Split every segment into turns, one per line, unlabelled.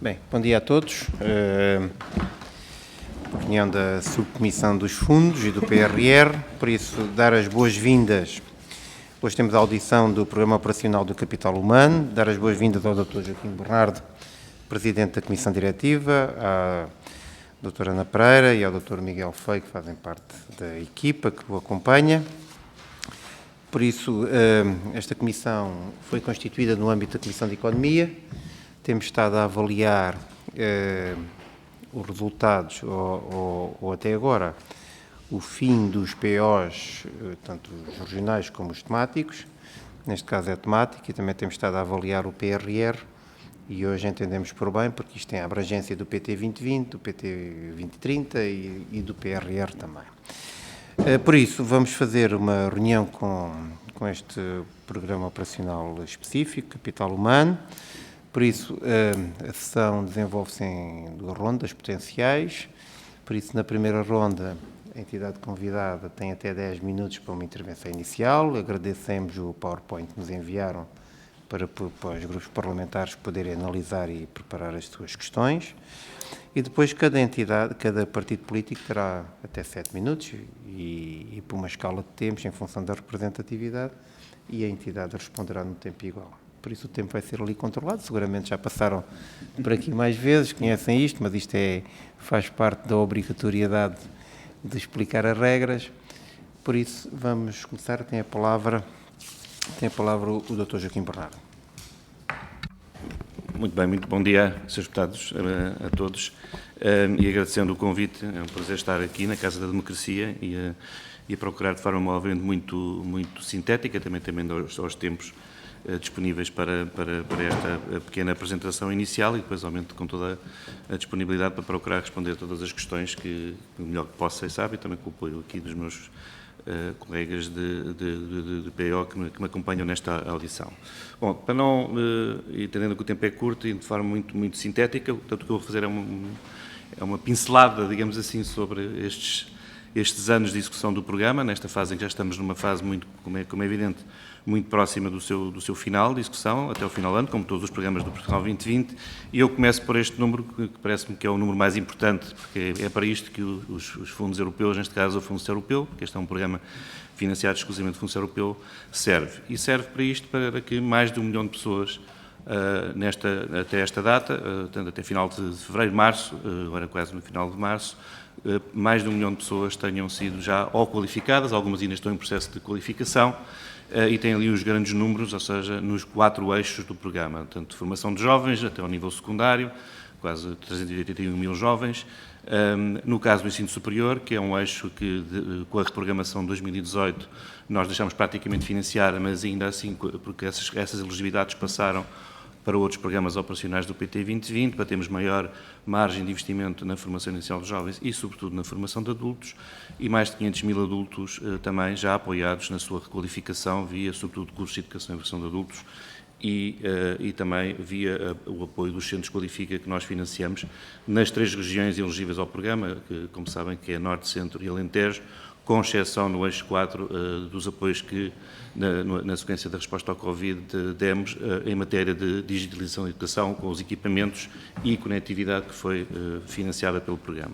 Bem, bom dia a todos. Reunião da Subcomissão dos Fundos e do PRR, por isso dar as boas-vindas. Hoje temos a audição do Programa Operacional do Capital Humano, dar as boas-vindas ao Dr. Joaquim Bernardo, Presidente da Comissão Diretiva, à Dra. Ana Pereira e ao Dr. Miguel Feio, que fazem parte da equipa que o acompanha. Por isso, esta comissão foi constituída no âmbito da Comissão de Economia. Temos estado a avaliar os resultados, ou até agora, o fim dos POs, tanto os regionais como os temáticos. Neste caso é temático, e também temos estado a avaliar o PRR, e hoje entendemos por bem, porque isto tem a abrangência do PT 2020, do PT 2030 e do PRR também. Por isso, vamos fazer uma reunião com este programa operacional específico, Capital Humano. Por isso, a sessão desenvolve-se em duas rondas potenciais. Por isso, na primeira ronda, a entidade convidada tem até 10 minutos para uma intervenção inicial. Agradecemos o PowerPoint que nos enviaram para os grupos parlamentares poderem analisar e preparar as suas questões. E depois cada entidade, cada partido político terá até 7 minutos e por uma escala de tempos em função da representatividade, e a entidade responderá no tempo igual. Por isso o tempo vai ser ali controlado. Seguramente já passaram por aqui mais vezes, conhecem isto, mas isto faz parte da obrigatoriedade de explicar as regras. Por isso vamos começar. Tem a palavra o Dr. Joaquim Bernardo.
Muito bem, muito bom dia, Srs. Deputados, a todos, e agradecendo o convite. É um prazer estar aqui na Casa da Democracia e a procurar de forma obviamente muito sintética, também aos tempos disponíveis para esta pequena apresentação inicial, e depois aumento com toda a disponibilidade para procurar responder a todas as questões que o melhor que possa e sabe, e também com o apoio aqui dos meus colegas de PO que me acompanham nesta audição. Bom, para não, entendendo que o tempo é curto e de forma muito sintética, portanto, o que eu vou fazer é uma pincelada, digamos assim, sobre estes anos de execução do programa, nesta fase em que já estamos numa fase como é evidente, muito próxima do seu final de execução, até o final do ano, como todos os programas do Portugal 2020, e eu começo por este número, que parece-me que é o número mais importante, porque é para isto que os fundos europeus, neste caso o Fundo Social Europeu, porque este é um programa financiado exclusivamente do Fundo Social Europeu, serve. E serve para isto, para que mais de 1 milhão de pessoas, até esta data, portanto, até final de fevereiro, março, agora quase no final de março, mais de 1 milhão de pessoas tenham sido já ou qualificadas, algumas ainda estão em processo de qualificação, e tem ali os grandes números, ou seja, nos 4 eixos do programa, tanto de formação de jovens até ao nível secundário, quase 381 mil jovens. No caso do ensino superior, que é um eixo que, com a reprogramação de 2018, nós deixamos praticamente financiar, mas ainda assim, porque essas elegibilidades passaram para outros programas operacionais do PT 2020, para termos maior margem de investimento na formação inicial de jovens e, sobretudo, na formação de adultos, e mais de 500 mil adultos também já apoiados na sua requalificação via, sobretudo, cursos de educação e formação de adultos e também via o apoio dos centros Qualifica que nós financiamos nas 3 regiões elegíveis ao programa, que, como sabem, que é Norte, Centro e Alentejo, com exceção no eixo 4 dos apoios que, na sequência da resposta ao Covid, demos em matéria de digitalização da educação, com os equipamentos e conectividade que foi financiada pelo programa.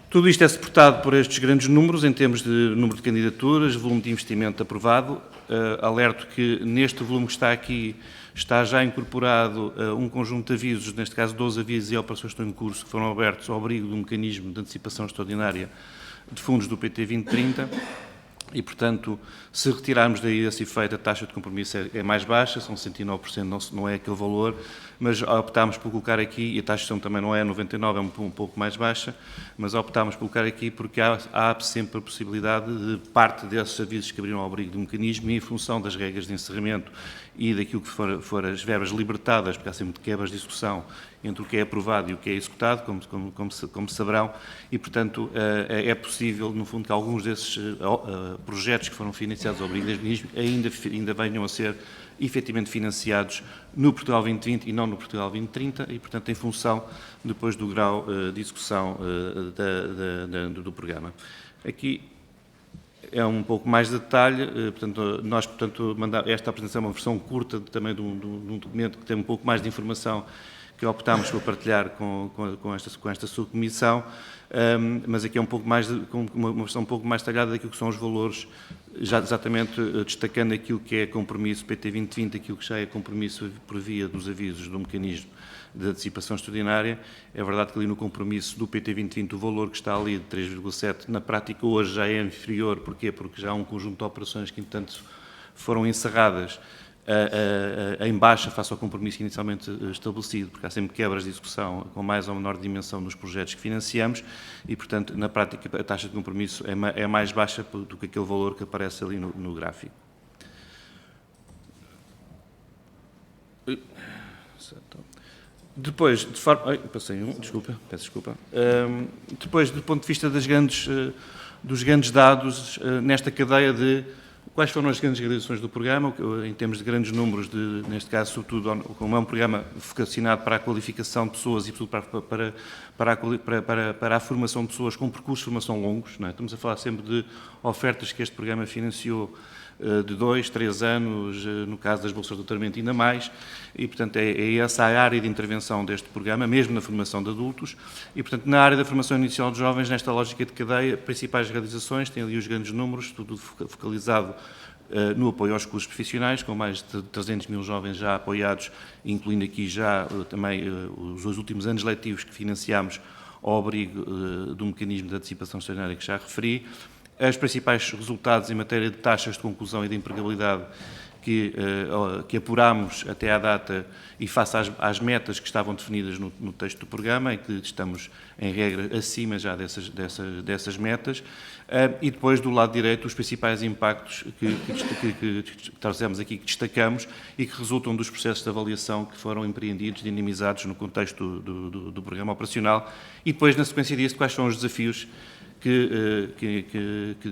Tudo isto é suportado por estes grandes números, em termos de número de candidaturas, volume de investimento aprovado. Alerto que neste volume que está aqui está já incorporado um conjunto de avisos, neste caso 12 avisos e operações que estão em curso, que foram abertos ao abrigo do mecanismo de antecipação extraordinária de fundos do PT 2030 e, portanto, se retirarmos daí esse efeito, a taxa de compromisso é mais baixa, são 109%, não é aquele valor, mas optámos por colocar aqui, e a taxa também não é 99%, é um pouco mais baixa, mas optámos por colocar aqui porque há sempre a possibilidade de parte desses avisos que abriram ao abrigo do mecanismo e em função das regras de encerramento e daquilo que for as verbas libertadas, porque há sempre quebras de execução entre o que é aprovado e o que é executado, como saberão, e, portanto, é possível, no fundo, que alguns desses projetos que foram financiados ao abrigo deste mecanismo ainda venham a ser efetivamente financiados no Portugal 2020 e não no Portugal 2030 e, portanto, em função depois do grau de execução do programa. Aqui é um pouco mais de detalhe, nós mandamos esta apresentação é uma versão curta também de um documento que tem um pouco mais de informação que optámos por partilhar com esta subcomissão, mas aqui é com uma versão um pouco mais detalhada daquilo que são os valores, já exatamente destacando aquilo que é compromisso PT 2020, aquilo que já é compromisso por via dos avisos do mecanismo de antecipação extraordinária. É verdade que ali no compromisso do PT 2020 o valor que está ali de 3,7 na prática hoje já é inferior. Porquê? Porque já há um conjunto de operações que, entretanto, foram encerradas em baixa face ao compromisso inicialmente estabelecido, porque há sempre quebras de execução com mais ou menor dimensão nos projetos que financiamos e, portanto, na prática a taxa de compromisso é mais baixa do que aquele valor que aparece ali no gráfico. Depois, de forma... passei um, desculpa, peço desculpa. Depois, do ponto de vista dos grandes dados, nesta cadeia de quais foram as grandes realizações do programa, em termos de grandes números, neste caso, sobretudo, como é um programa vocacionado para a qualificação de pessoas e, sobretudo, para a formação de pessoas com percursos de formação longos, não é? Estamos a falar sempre de ofertas que este programa financiou de 2, 3 anos, no caso das bolsas de doutoramento ainda mais, e, portanto, é essa a área de intervenção deste programa, mesmo na formação de adultos, e, portanto, na área da formação inicial de jovens, nesta lógica de cadeia, principais realizações, tem ali os grandes números, tudo focalizado no apoio aos cursos profissionais, com mais de 300 mil jovens já apoiados, incluindo aqui já também os últimos anos letivos que financiámos ao abrigo do mecanismo de antecipação extraordinária que já referi. Os principais resultados em matéria de taxas de conclusão e de empregabilidade que apurámos até à data e face às metas que estavam definidas no texto do programa, em que estamos, em regra, acima já dessas metas. E depois, do lado direito, os principais impactos que trouxemos aqui, que destacamos e que resultam dos processos de avaliação que foram empreendidos, dinamizados no contexto do programa operacional. E depois, na sequência disso, quais são os desafios que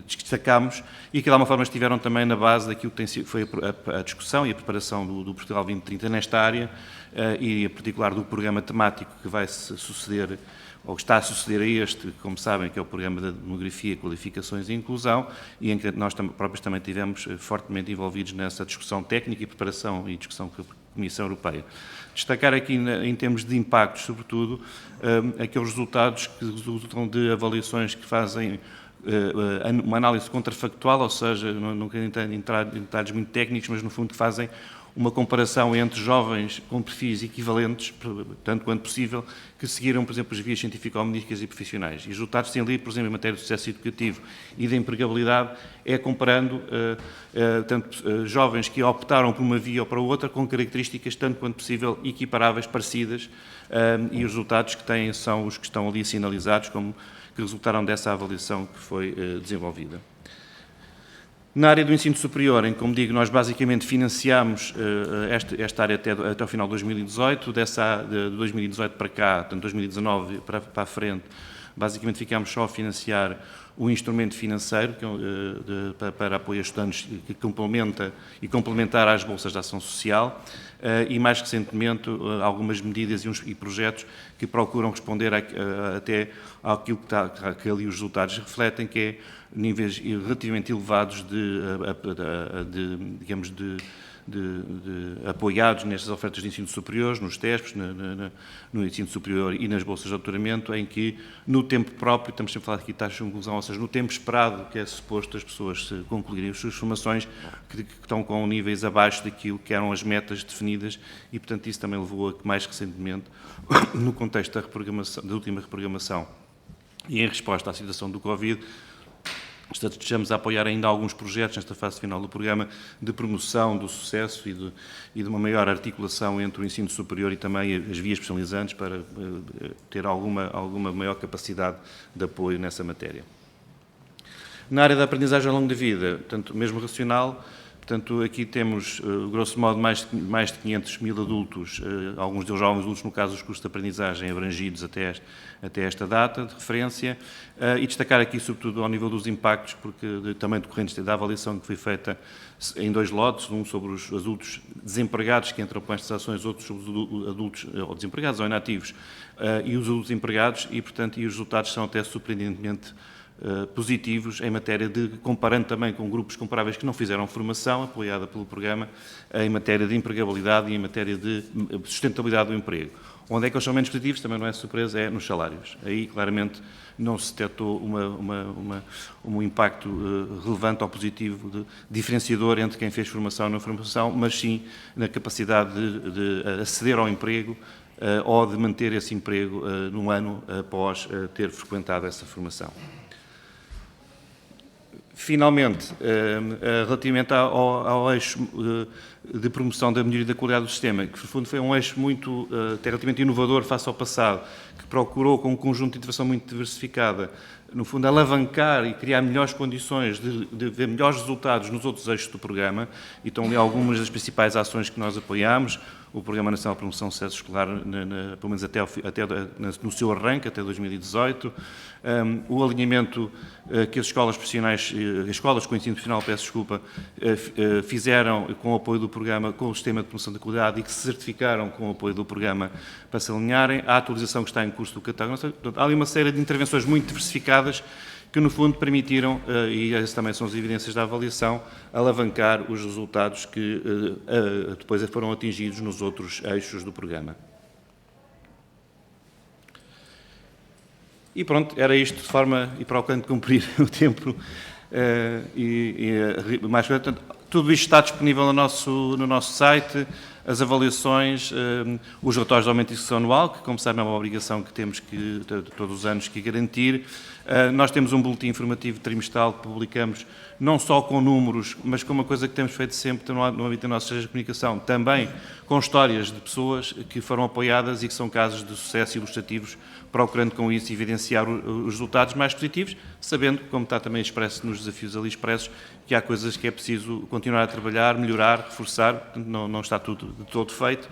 destacámos e que, de alguma forma, estiveram também na base daquilo que foi a discussão e a preparação do Portugal 2030 nesta área e, em particular, do programa temático que vai suceder, ou que está a suceder a este, como sabem, que é o programa de demografia, qualificações e inclusão, e em que nós próprios também estivemos fortemente envolvidos nessa discussão técnica e preparação e discussão com a Comissão Europeia. Destacar aqui, em termos de impactos, sobretudo, aqueles resultados que resultam de avaliações que fazem uma análise contrafactual, ou seja, não quero entrar em detalhes muito técnicos, mas no fundo que fazem uma comparação entre jovens com perfis equivalentes, tanto quanto possível, que seguiram, por exemplo, as vias científico-médicas e profissionais. E os resultados têm ali, por exemplo, em matéria de sucesso educativo e de empregabilidade, comparando tanto jovens que optaram por uma via ou para outra, com características, tanto quanto possível, equiparáveis, parecidas, e os resultados que têm são os que estão ali sinalizados, como que resultaram dessa avaliação que foi desenvolvida. Na área do ensino superior, em que, como digo, nós basicamente financiamos esta área até ao final de 2018, de 2018 para cá, portanto 2019 para a frente, basicamente ficámos só a financiar o instrumento financeiro para apoio a estudantes que complementar às bolsas de ação social e, mais recentemente, algumas medidas e projetos que procuram responder até àquilo que ali os resultados refletem, que é níveis relativamente elevados digamos, apoiados nestas ofertas de ensino superior, nos TESPs, no ensino superior e nas bolsas de doutoramento, em que, no tempo próprio, estamos sempre a falar aqui de taxa de conclusão, ou seja, no tempo esperado que é suposto as pessoas concluírem as suas formações, que estão com níveis abaixo daquilo que eram as metas definidas e, portanto, isso também levou a que, mais recentemente, no contexto da última reprogramação e em resposta à situação do Covid, estamos a apoiar ainda alguns projetos nesta fase final do programa de promoção do sucesso e de uma maior articulação entre o ensino superior e também as vias especializantes para ter alguma maior capacidade de apoio nessa matéria. Na área da aprendizagem ao longo da vida, portanto, mesmo racional, portanto, aqui temos, grosso modo, mais de 500 mil adultos, alguns deles jovens adultos, no caso dos cursos de aprendizagem abrangidos até esta data de referência, e destacar aqui, sobretudo, ao nível dos impactos, porque também decorrentes da avaliação que foi feita em 2 lotes, um sobre os adultos desempregados que entram com estas ações, outros sobre os adultos ou desempregados ou inativos, e os adultos empregados, e, portanto, os resultados são até surpreendentemente positivos em matéria de, comparando também com grupos comparáveis que não fizeram formação, apoiada pelo programa, em matéria de empregabilidade e em matéria de sustentabilidade do emprego. Onde é que eles são menos positivos, também não é surpresa, é nos salários. Aí, claramente, não se detectou um impacto relevante ou positivo, diferenciador entre quem fez formação e não formação, mas sim na capacidade de aceder ao emprego ou de manter esse emprego num ano após ter frequentado essa formação. Finalmente, relativamente ao eixo de promoção da melhoria da qualidade do sistema, que, no fundo, foi um eixo muito, relativamente inovador face ao passado, que procurou, com um conjunto de intervenção muito diversificada, no fundo, alavancar e criar melhores condições de ver melhores resultados nos outros eixos do programa, e estão ali algumas das principais ações que nós apoiámos. O Programa Nacional de Promoção do Sucesso Escolar, pelo menos até no seu arranque, até 2018, o alinhamento que as escolas profissionais, as escolas com ensino profissional, fizeram com o apoio do programa, com o sistema de promoção da qualidade e que se certificaram com o apoio do programa para se alinharem, a atualização que está em curso do catálogo. Portanto, há ali uma série de intervenções muito diversificadas que, no fundo, permitiram, e essas também são as evidências da avaliação, alavancar os resultados que depois foram atingidos nos outros eixos do programa. E pronto, era isto, de forma, e procurando cumprir o tempo, mais portanto, tudo isto está disponível no nosso site, as avaliações, os relatórios de aumento de execução anual, que, como sabem, é uma obrigação que temos que, todos os anos, que garantir. Nós temos um boletim informativo trimestral que publicamos, não só com números, mas com uma coisa que temos feito sempre no âmbito da nossa estratégia de comunicação, também com histórias de pessoas que foram apoiadas e que são casos de sucesso ilustrativos, procurando com isso evidenciar os resultados mais positivos, sabendo, como está também expresso nos desafios ali expressos, que há coisas que é preciso continuar a trabalhar, melhorar, reforçar, não está tudo de todo feito,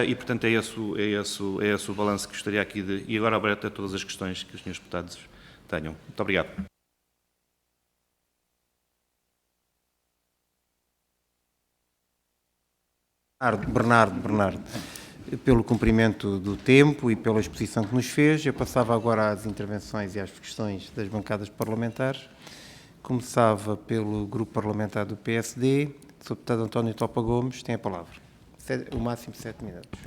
e portanto é esse o balanço que gostaria aqui de... E agora aberto a todas as questões que os senhores deputados tenham. Muito obrigado.
Bernardo, pelo cumprimento do tempo e pela exposição que nos fez, eu passava agora às intervenções e às questões das bancadas parlamentares. Começava pelo grupo parlamentar do PSD. O Sr. Deputado António Topa Gomes tem a palavra. O máximo 7 minutos.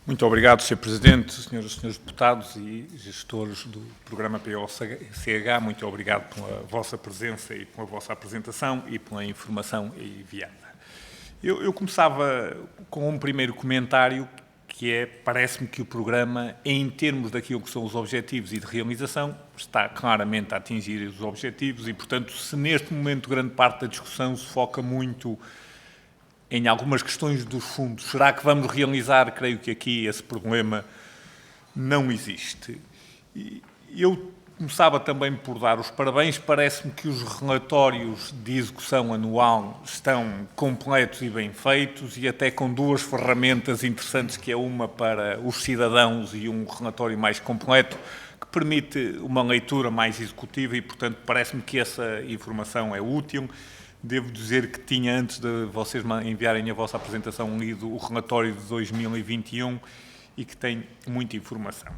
Muito obrigado, Sr. Presidente, senhoras e senhores deputados e gestores do programa PO-CH. Muito obrigado pela vossa presença e pela vossa apresentação e pela informação enviada. Eu começava com um primeiro comentário, que é, parece-me que o programa, em termos daquilo que são os objetivos e de realização, está claramente a atingir os objetivos e, portanto, se neste momento grande parte da discussão se foca muito em algumas questões dos fundos, será que vamos realizar? Creio que aqui esse problema não existe. E eu começava também por dar os parabéns. Parece-me que os relatórios de execução anual estão completos e bem feitos e até com duas ferramentas interessantes, que é uma para os cidadãos e um relatório mais completo, que permite uma leitura mais executiva e, portanto, parece-me que essa informação é útil. Devo dizer que tinha, antes de vocês enviarem a vossa apresentação, lido o relatório de 2021 e que tem muita informação.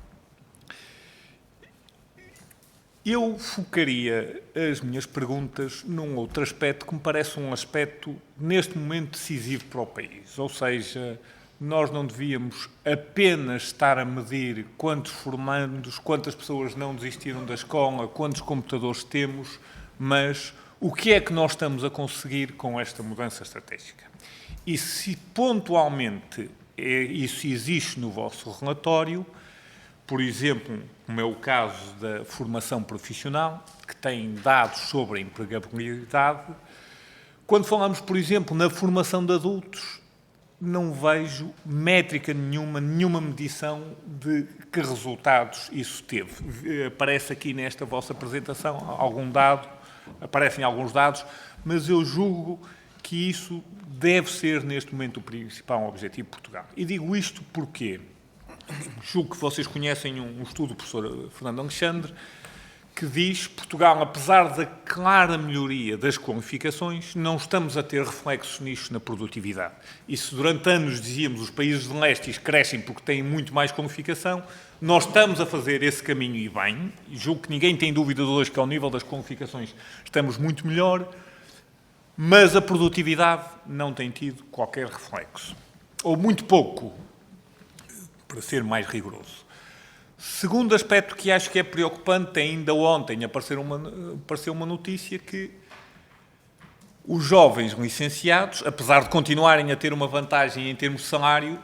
Eu focaria as minhas perguntas num outro aspecto que me parece um aspecto, neste momento, decisivo para o país. Ou seja, nós não devíamos apenas estar a medir quantos formandos, quantas pessoas não desistiram da escola, quantos computadores temos, mas o que é que nós estamos a conseguir com esta mudança estratégica? E se pontualmente isso existe no vosso relatório, por exemplo, como é o caso da formação profissional, que tem dados sobre a empregabilidade, quando falamos, por exemplo, na formação de adultos, não vejo métrica nenhuma medição de que resultados isso teve. Aparece aqui nesta vossa apresentação algum dado, aparecem alguns dados, mas eu julgo que isso deve ser, neste momento, o principal objetivo de Portugal. E digo isto porque julgo que vocês conhecem um estudo do professor Fernando Alexandre, que diz que Portugal, apesar da clara melhoria das qualificações, não estamos a ter reflexos nisto na produtividade. E se durante anos dizíamos os países de leste crescem porque têm muito mais qualificação, nós estamos a fazer esse caminho e bem. Julgo que ninguém tem dúvida de hoje que ao nível das qualificações estamos muito melhor, mas a produtividade não tem tido qualquer reflexo. Ou muito pouco, para ser mais rigoroso. Segundo aspecto que acho que é preocupante, ainda ontem apareceu uma notícia que os jovens licenciados, apesar de continuarem a ter uma vantagem em termos de salário,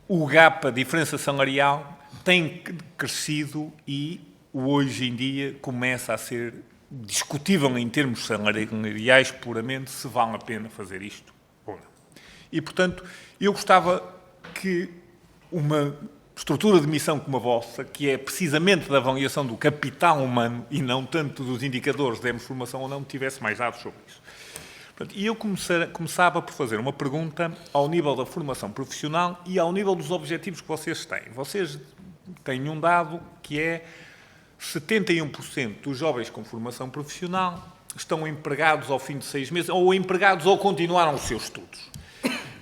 o gap, a diferença salarial, tem crescido e hoje em dia começa a ser discutível em termos salariais puramente se vale a pena fazer isto ou não. E, portanto, eu gostava que uma estrutura de missão como a vossa, que é precisamente da avaliação do capital humano e não tanto dos indicadores de demos formação ou não, tivesse mais dados sobre isso. Portanto, e eu começava por fazer uma pergunta ao nível da formação profissional e ao nível dos objetivos que vocês têm. Vocês têm um dado que é 71% dos jovens com formação profissional estão empregados ao fim de 6 meses, ou empregados ou continuaram os seus estudos.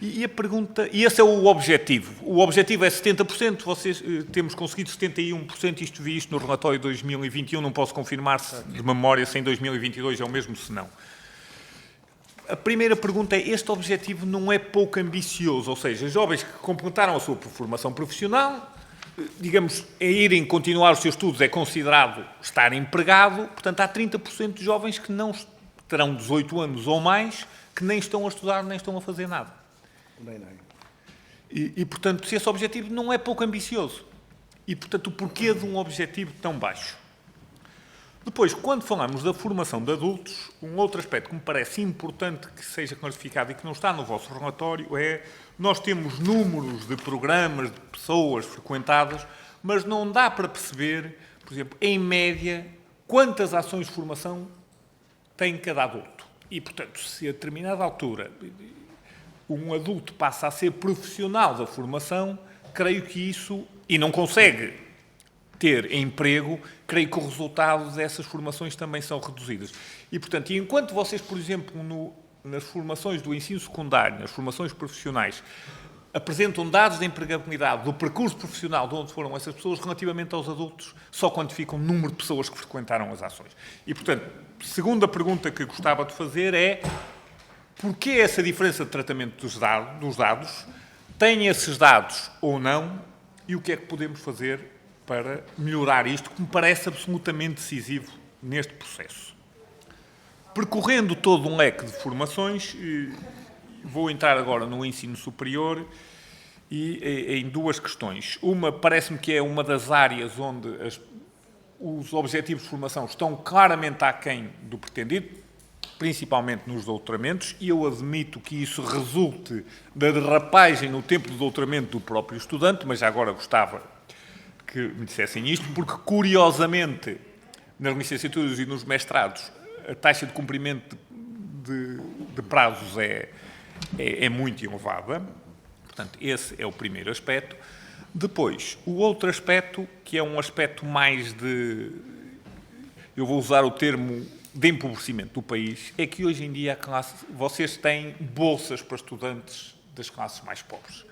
E a pergunta, e esse é o objetivo. O objetivo é 70%, vocês temos conseguido 71%, vi isto no relatório de 2021, não posso confirmar se de memória se em 2022 é o mesmo, se não. A primeira pergunta é, este objetivo não é pouco ambicioso, ou seja, jovens que completaram a sua formação profissional, digamos, a irem continuar os seus estudos é considerado estar empregado, portanto há 30% de jovens que não terão 18 anos ou mais, que nem estão a estudar, nem estão a fazer nada. E, portanto, se esse objetivo não é pouco ambicioso. E, portanto, o porquê de um objetivo tão baixo? Depois, quando falamos da formação de adultos, um outro aspecto que me parece importante que seja clarificado e que não está no vosso relatório é nós temos números de programas, de pessoas frequentadas, mas não dá para perceber, por exemplo, em média, quantas ações de formação tem cada adulto. E, portanto, se a determinada altura um adulto passa a ser profissional da formação, creio que isso, e não consegue ter emprego, creio que o resultado dessas formações também são reduzidas. E, portanto, enquanto vocês, por exemplo, nas formações do ensino secundário, nas formações profissionais, apresentam dados de empregabilidade do percurso profissional de onde foram essas pessoas, relativamente aos adultos, só quantificam o número de pessoas que frequentaram as ações. E, portanto, segunda pergunta que gostava de fazer é: porquê essa diferença de tratamento dos dados? Tem esses dados ou não? E o que é que podemos fazer para melhorar isto, que me parece absolutamente decisivo neste processo? Percorrendo todo um leque de formações, vou entrar agora no ensino superior e em duas questões. Uma, parece-me que é uma das áreas onde os objetivos de formação estão claramente aquém do pretendido, principalmente nos doutoramentos, e eu admito que isso resulte da derrapagem no tempo de doutoramento do próprio estudante, mas já agora gostava que me dissessem isto, porque, curiosamente, nas licenciaturas e nos mestrados, a taxa de cumprimento de prazos é muito elevada. Portanto, esse é o primeiro aspecto. Depois, o outro aspecto, que é um aspecto mais eu vou usar o termo de empobrecimento do país, é que hoje em dia vocês têm bolsas para estudantes das classes mais pobres.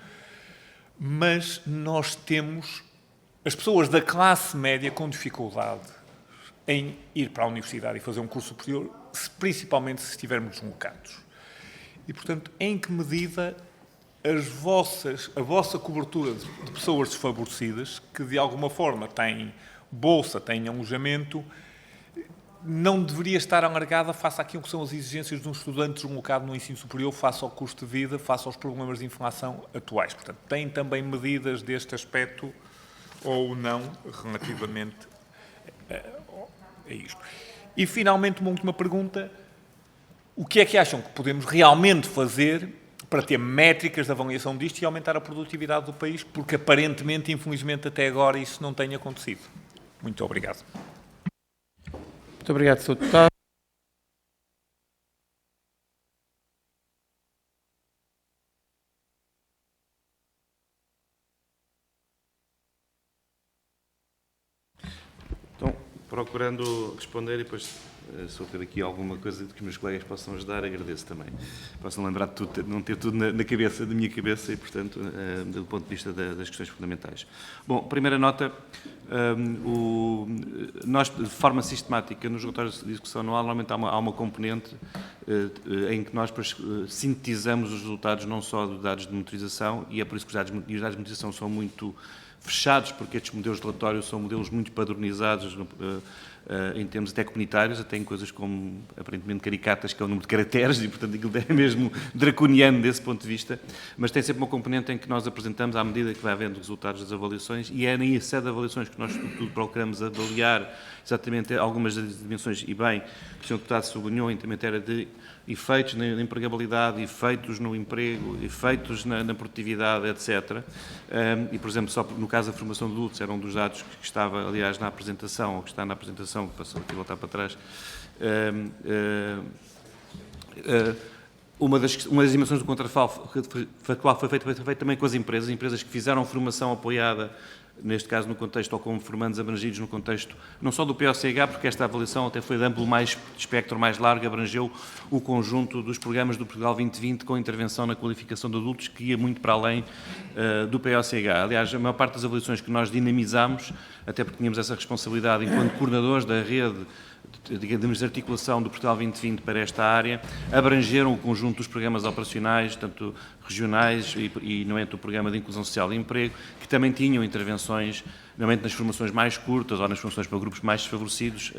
Mas nós temos as pessoas da classe média com dificuldade em ir para a universidade e fazer um curso superior, principalmente se estivermos deslocados. E, portanto, em que medida a vossa cobertura de pessoas desfavorecidas, que de alguma forma têm bolsa, têm alojamento, não deveria estar alargada face àquilo que são as exigências de um estudante deslocado no ensino superior, face ao custo de vida, face aos problemas de inflação atuais. Portanto, têm também medidas deste aspecto ou não relativamente a isto. E, finalmente, uma última pergunta. O que é que acham que podemos realmente fazer para ter métricas de avaliação disto e aumentar a produtividade do país? Porque, aparentemente, infelizmente, até agora isso não tem acontecido. Muito obrigado.
Muito obrigado, Sr. Deputado.
Então, procurando responder e depois, se houver aqui alguma coisa que os meus colegas possam ajudar, agradeço também. Possam lembrar de tudo, não ter tudo na cabeça, da minha cabeça e, portanto, do ponto de vista das questões fundamentais. Bom, primeira nota, nós, de forma sistemática, nos relatórios de execução anual, normalmente há uma componente em que nós depois sintetizamos os resultados não só de dados de monitorização, e é por isso que os dados de monitorização são muito fechados, porque estes modelos de relatório são modelos muito padronizados em termos até comunitários, até em coisas como, aparentemente, caricatas, que é o número de caracteres, e, portanto, aquilo é mesmo draconiano desse ponto de vista, mas tem sempre uma componente em que nós apresentamos à medida que vai havendo resultados das avaliações, e é na sede de avaliações que nós, sobretudo, procuramos avaliar exatamente algumas das dimensões, e bem, que o Sr. Deputado sublinhou, em matéria de efeitos na empregabilidade, efeitos no emprego, efeitos na produtividade, etc. E, por exemplo, só no caso da formação de adultos, era um dos dados que estava, aliás, na apresentação, ou que está na apresentação, que passou aqui a voltar para trás, uma das dimensões do contrafactual foi feita também com as empresas que fizeram formação apoiada, neste caso no contexto, ou como formandos abrangidos no contexto, não só do POCH, porque esta avaliação até foi de amplo espectro mais largo, abrangeu o conjunto dos programas do Portugal 2020 com intervenção na qualificação de adultos, que ia muito para além do POCH. Aliás, a maior parte das avaliações que nós dinamizámos, até porque tínhamos essa responsabilidade enquanto coordenadores da rede, digamos, de articulação do Portugal 2020 para esta área, abrangeram o conjunto dos programas operacionais, tanto regionais e nomeadamente o Programa de Inclusão Social e Emprego, que também tinham intervenções, nomeadamente nas formações mais curtas ou nas formações para grupos mais desfavorecidos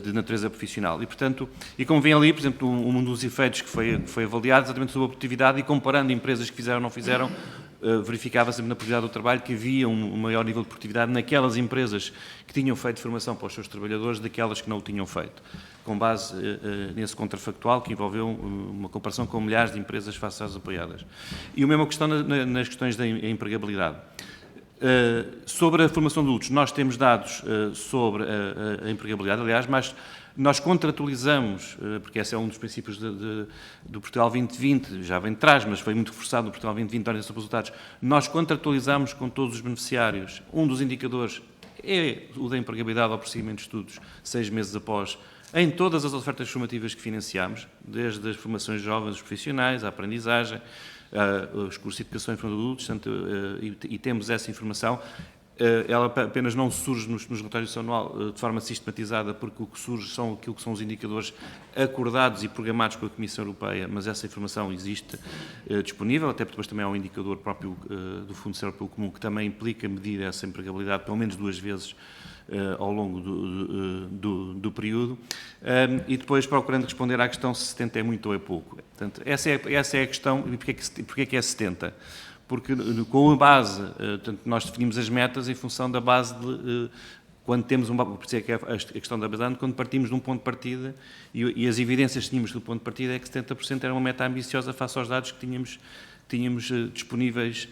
de natureza profissional. E, portanto, e como vem ali, por exemplo, um dos efeitos que foi avaliado exatamente sobre a produtividade, e comparando empresas que fizeram ou não fizeram, verificava sempre na produtividade do trabalho que havia um maior nível de produtividade naquelas empresas que tinham feito formação para os seus trabalhadores daquelas que não o tinham feito, com base nesse contrafactual que envolveu uma comparação com milhares de empresas face às apoiadas. E a mesma questão nas questões da empregabilidade. Sobre a formação de adultos, nós temos dados sobre a empregabilidade, aliás, mas nós contratualizamos, porque esse é um dos princípios do Portugal 2020, já vem de trás, mas foi muito reforçado no Portugal 2020, da orientação para os resultados, nós contratualizamos com todos os beneficiários. Um dos indicadores é o da empregabilidade ao prosseguimento de estudos, 6 meses após, em todas as ofertas formativas que financiamos, desde as formações jovens, os profissionais, a aprendizagem, os cursos de educação e formação de adultos, e temos essa informação. Ela apenas não surge nos relatórios anual de forma sistematizada, porque o que surge são aquilo que são os indicadores acordados e programados com a Comissão Europeia, mas essa informação existe disponível, até porque depois também há um indicador próprio do Fundo Social Europeu Comum que também implica medir essa empregabilidade pelo menos 2 vezes ao longo do período, e depois procurando responder à questão se 70 é muito ou é pouco. Portanto, essa é a questão, e porquê que é 70? Porque com a base, portanto, nós definimos as metas em função da base de quando temos por isso é que é a questão da base, quando partimos de um ponto de partida, e as evidências que tínhamos do ponto de partida é que 70% era uma meta ambiciosa face aos dados que tínhamos disponíveis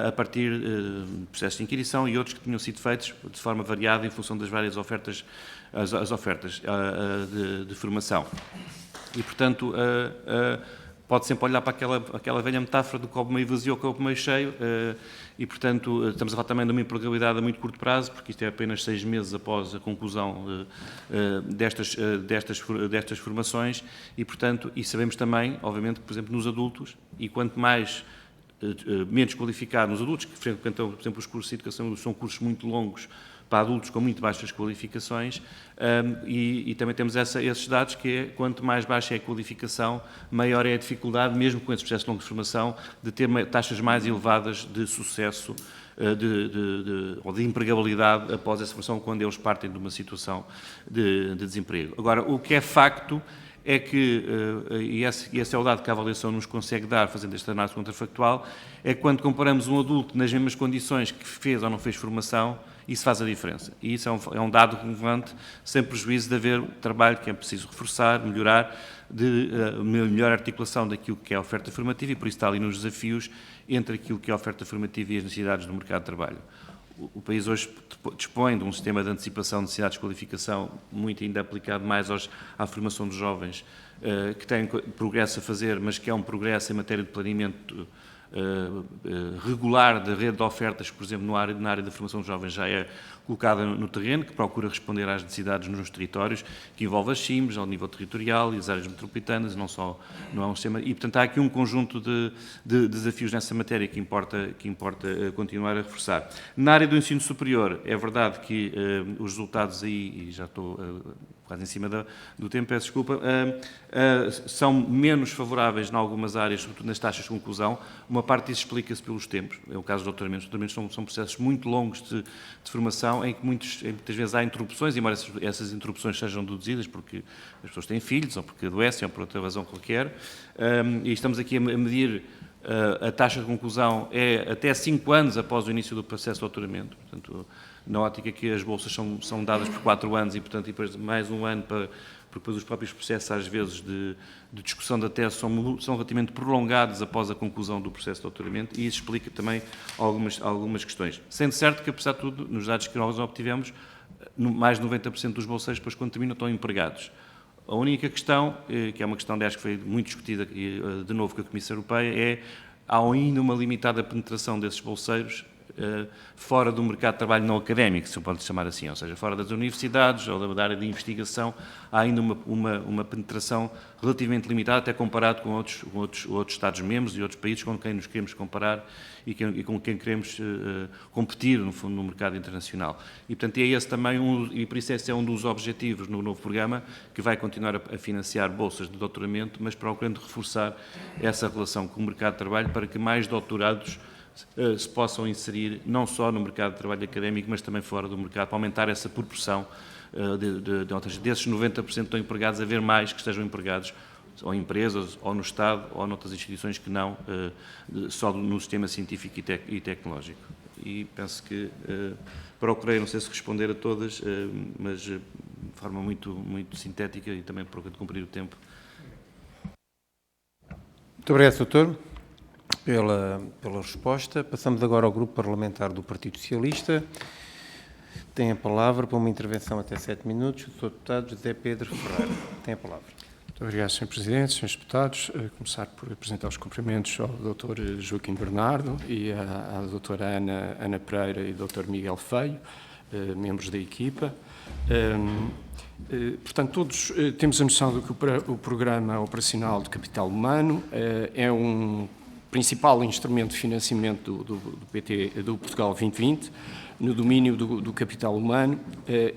a partir de processos de inquirição e outros que tinham sido feitos de forma variada em função das várias ofertas, as ofertas de formação. E, portanto, pode sempre olhar para aquela velha metáfora do copo meio vazio ou copo meio cheio, e, portanto, estamos a falar também de uma empregabilidade a muito curto prazo, porque isto é apenas 6 meses após a conclusão destas formações, e, portanto, e sabemos também, obviamente, que, por exemplo, nos adultos, e quanto menos qualificado nos adultos, que frequentam, por exemplo, os cursos de educação, são cursos muito longos, para adultos com muito baixas qualificações, e também temos esses dados, que é quanto mais baixa é a qualificação, maior é a dificuldade, mesmo com esse processo de longa formação, de ter taxas mais elevadas de sucesso ou de empregabilidade após essa formação, quando eles partem de uma situação de desemprego. Agora, o que é facto é que, e esse é o dado que a avaliação nos consegue dar, fazendo esta análise contrafactual, é que quando comparamos um adulto nas mesmas condições que fez ou não fez formação, isso faz a diferença. E isso é um dado relevante, sem prejuízo de haver trabalho que é preciso reforçar, melhorar, de melhor articulação daquilo que é a oferta formativa, e por isso está ali nos desafios entre aquilo que é a oferta formativa e as necessidades do mercado de trabalho. O país hoje dispõe de um sistema de antecipação de necessidades de qualificação muito ainda aplicado mais à formação dos jovens, que tem progresso a fazer, mas que é um progresso em matéria de planeamento regular da rede de ofertas, por exemplo, na área da formação de jovens já é colocada no terreno, que procura responder às necessidades nos territórios, que envolve as CIMs ao nível territorial e as áreas metropolitanas, não é um sistema. E, portanto, há aqui um conjunto de desafios nessa matéria que importa continuar a reforçar. Na área do ensino superior, é verdade que os resultados aí, e já estou quase em cima do tempo, peço desculpa, são menos favoráveis em algumas áreas, sobretudo nas taxas de conclusão. Uma parte disso explica-se pelos tempos. É o caso dos doutoramentos. Os doutoramentos são processos muito longos de formação, em que muitas vezes há interrupções, embora essas interrupções sejam deduzidas porque as pessoas têm filhos, ou porque adoecem, ou por outra razão qualquer. E estamos aqui a medir a taxa de conclusão é até 5 anos após o início do processo de doutoramento. Portanto, na ótica que as bolsas são dadas por 4 anos e, portanto, depois mais um ano porque depois os próprios processos, às vezes, de discussão da tese são relativamente prolongados após a conclusão do processo de doutoramento, e isso explica também algumas questões. Sendo certo que, apesar de tudo, nos dados que nós obtivemos, mais de 90% dos bolseiros, depois, quando terminam, estão empregados. A única questão, que é uma questão, aliás, que foi muito discutida, de novo, com a Comissão Europeia, há ainda uma limitada penetração desses bolseiros fora do mercado de trabalho não académico, se pode chamar assim, ou seja, fora das universidades ou da área de investigação, há ainda uma penetração relativamente limitada, até comparado com outros Estados-membros e outros países com quem nos queremos comparar e com quem queremos competir, no fundo, no mercado internacional. E, portanto, é esse também, e por isso esse é um dos objetivos no novo programa, que vai continuar a financiar bolsas de doutoramento, mas procurando reforçar essa relação com o mercado de trabalho para que mais doutorados se possam inserir não só no mercado de trabalho académico, mas também fora do mercado, para aumentar essa proporção desses 90% que estão empregados, haver mais que estejam empregados ou em empresas, ou no Estado, ou noutras instituições que não só no sistema científico e tecnológico. E penso que procurei, não sei se responder a todas, mas de forma muito sintética e também procurei cumprir o tempo.
Muito obrigado, Dr. Pela resposta. Passamos agora ao Grupo Parlamentar do Partido Socialista. Tem a palavra para uma intervenção até 7 minutos o Sr. Deputado José Pedro Ferreira. Tem a palavra.
Muito obrigado, Sr. Presidente, Srs. Deputados. Começar por apresentar os cumprimentos ao Dr. Joaquim Bernardo e à Dra. Ana Pereira e Dr. Miguel Feio, membros da equipa. Portanto, todos temos a noção de que o Programa Operacional de Capital Humano é um principal instrumento de financiamento do Portugal 2020, no domínio do capital humano,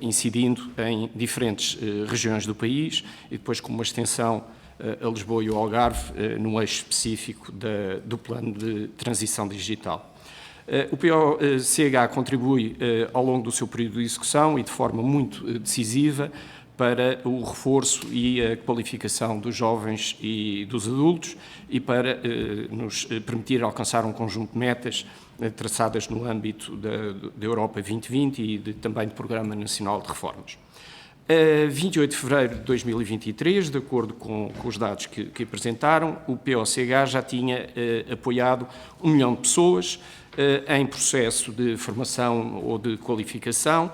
incidindo em diferentes regiões do país e depois com uma extensão a Lisboa e o Algarve, no eixo específico do plano de transição digital. O POCH contribui ao longo do seu período de execução e de forma muito decisiva para o reforço e a qualificação dos jovens e dos adultos e para nos permitir alcançar um conjunto de metas traçadas no âmbito da Europa 2020 e também do Programa Nacional de Reformas. A 28 de fevereiro de 2023, de acordo com os dados que apresentaram, o POCH já tinha apoiado 1 milhão de pessoas em processo de formação ou de qualificação,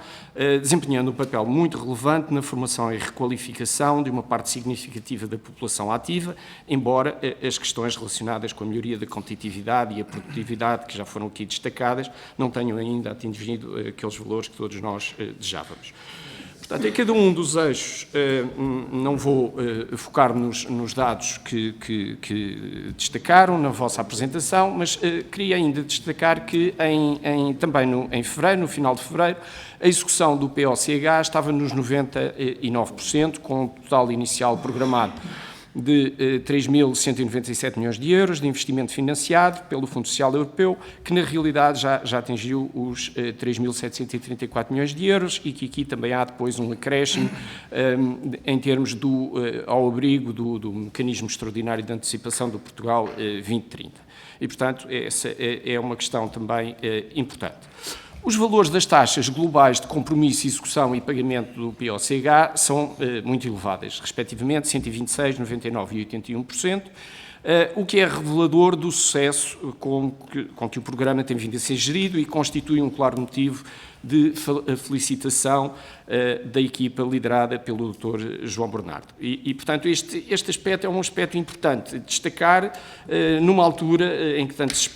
desempenhando um papel muito relevante na formação e requalificação de uma parte significativa da população ativa, embora as questões relacionadas com a melhoria da competitividade e a produtividade, que já foram aqui destacadas, não tenham ainda atingido aqueles valores que todos nós desejávamos. Portanto, em cada um dos eixos, não vou focar nos dados que destacaram na vossa apresentação, mas queria ainda destacar que também em fevereiro, no final de fevereiro, a execução do POCH estava nos 99%, com um total inicial programado de 3.197 milhões de euros de investimento financiado pelo Fundo Social Europeu, que na realidade já atingiu os 3.734 milhões de euros e que aqui também há depois um acréscimo em termos ao abrigo do Mecanismo Extraordinário de Antecipação do Portugal 2030. E, portanto, essa é uma questão também importante. Os valores das taxas globais de compromisso, execução e pagamento do POCH são muito elevadas, respectivamente 126%, 99% e 81%, o que é revelador do sucesso com que o programa tem vindo a ser gerido e constitui um claro motivo de felicitação da equipa liderada pelo Dr. João Bernardo. Portanto, este aspecto é um aspecto importante, destacar numa altura em que tanto se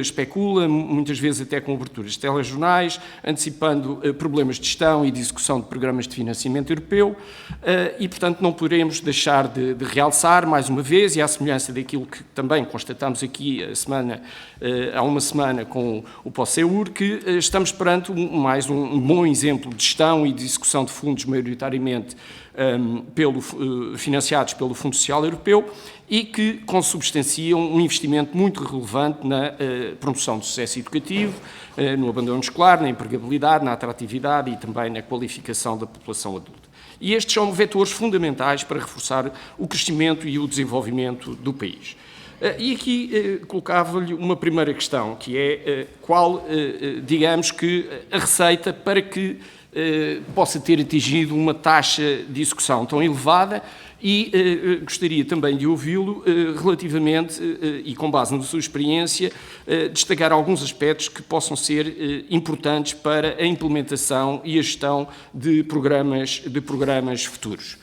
especula, muitas vezes até com aberturas de telejornais, antecipando problemas de gestão e de execução de programas de financiamento europeu, portanto, não poderemos deixar de realçar, mais uma vez, e à semelhança daquilo que também constatamos aqui há uma semana com o POSEUR, que estamos perante mais um bom exemplo de gestão e de execução de fundos maioritariamente financiados pelo Fundo Social Europeu e que consubstanciam um investimento muito relevante na promoção do sucesso educativo, no abandono escolar, na empregabilidade, na atratividade e também na qualificação da população adulta. E estes são vetores fundamentais para reforçar o crescimento e o desenvolvimento do país. E aqui colocava-lhe uma primeira questão, que é qual, digamos que, a receita para que possa ter atingido uma taxa de execução tão elevada e gostaria também de ouvi-lo relativamente, e com base na sua experiência, destacar alguns aspectos que possam ser importantes para a implementação e a gestão de programas futuros.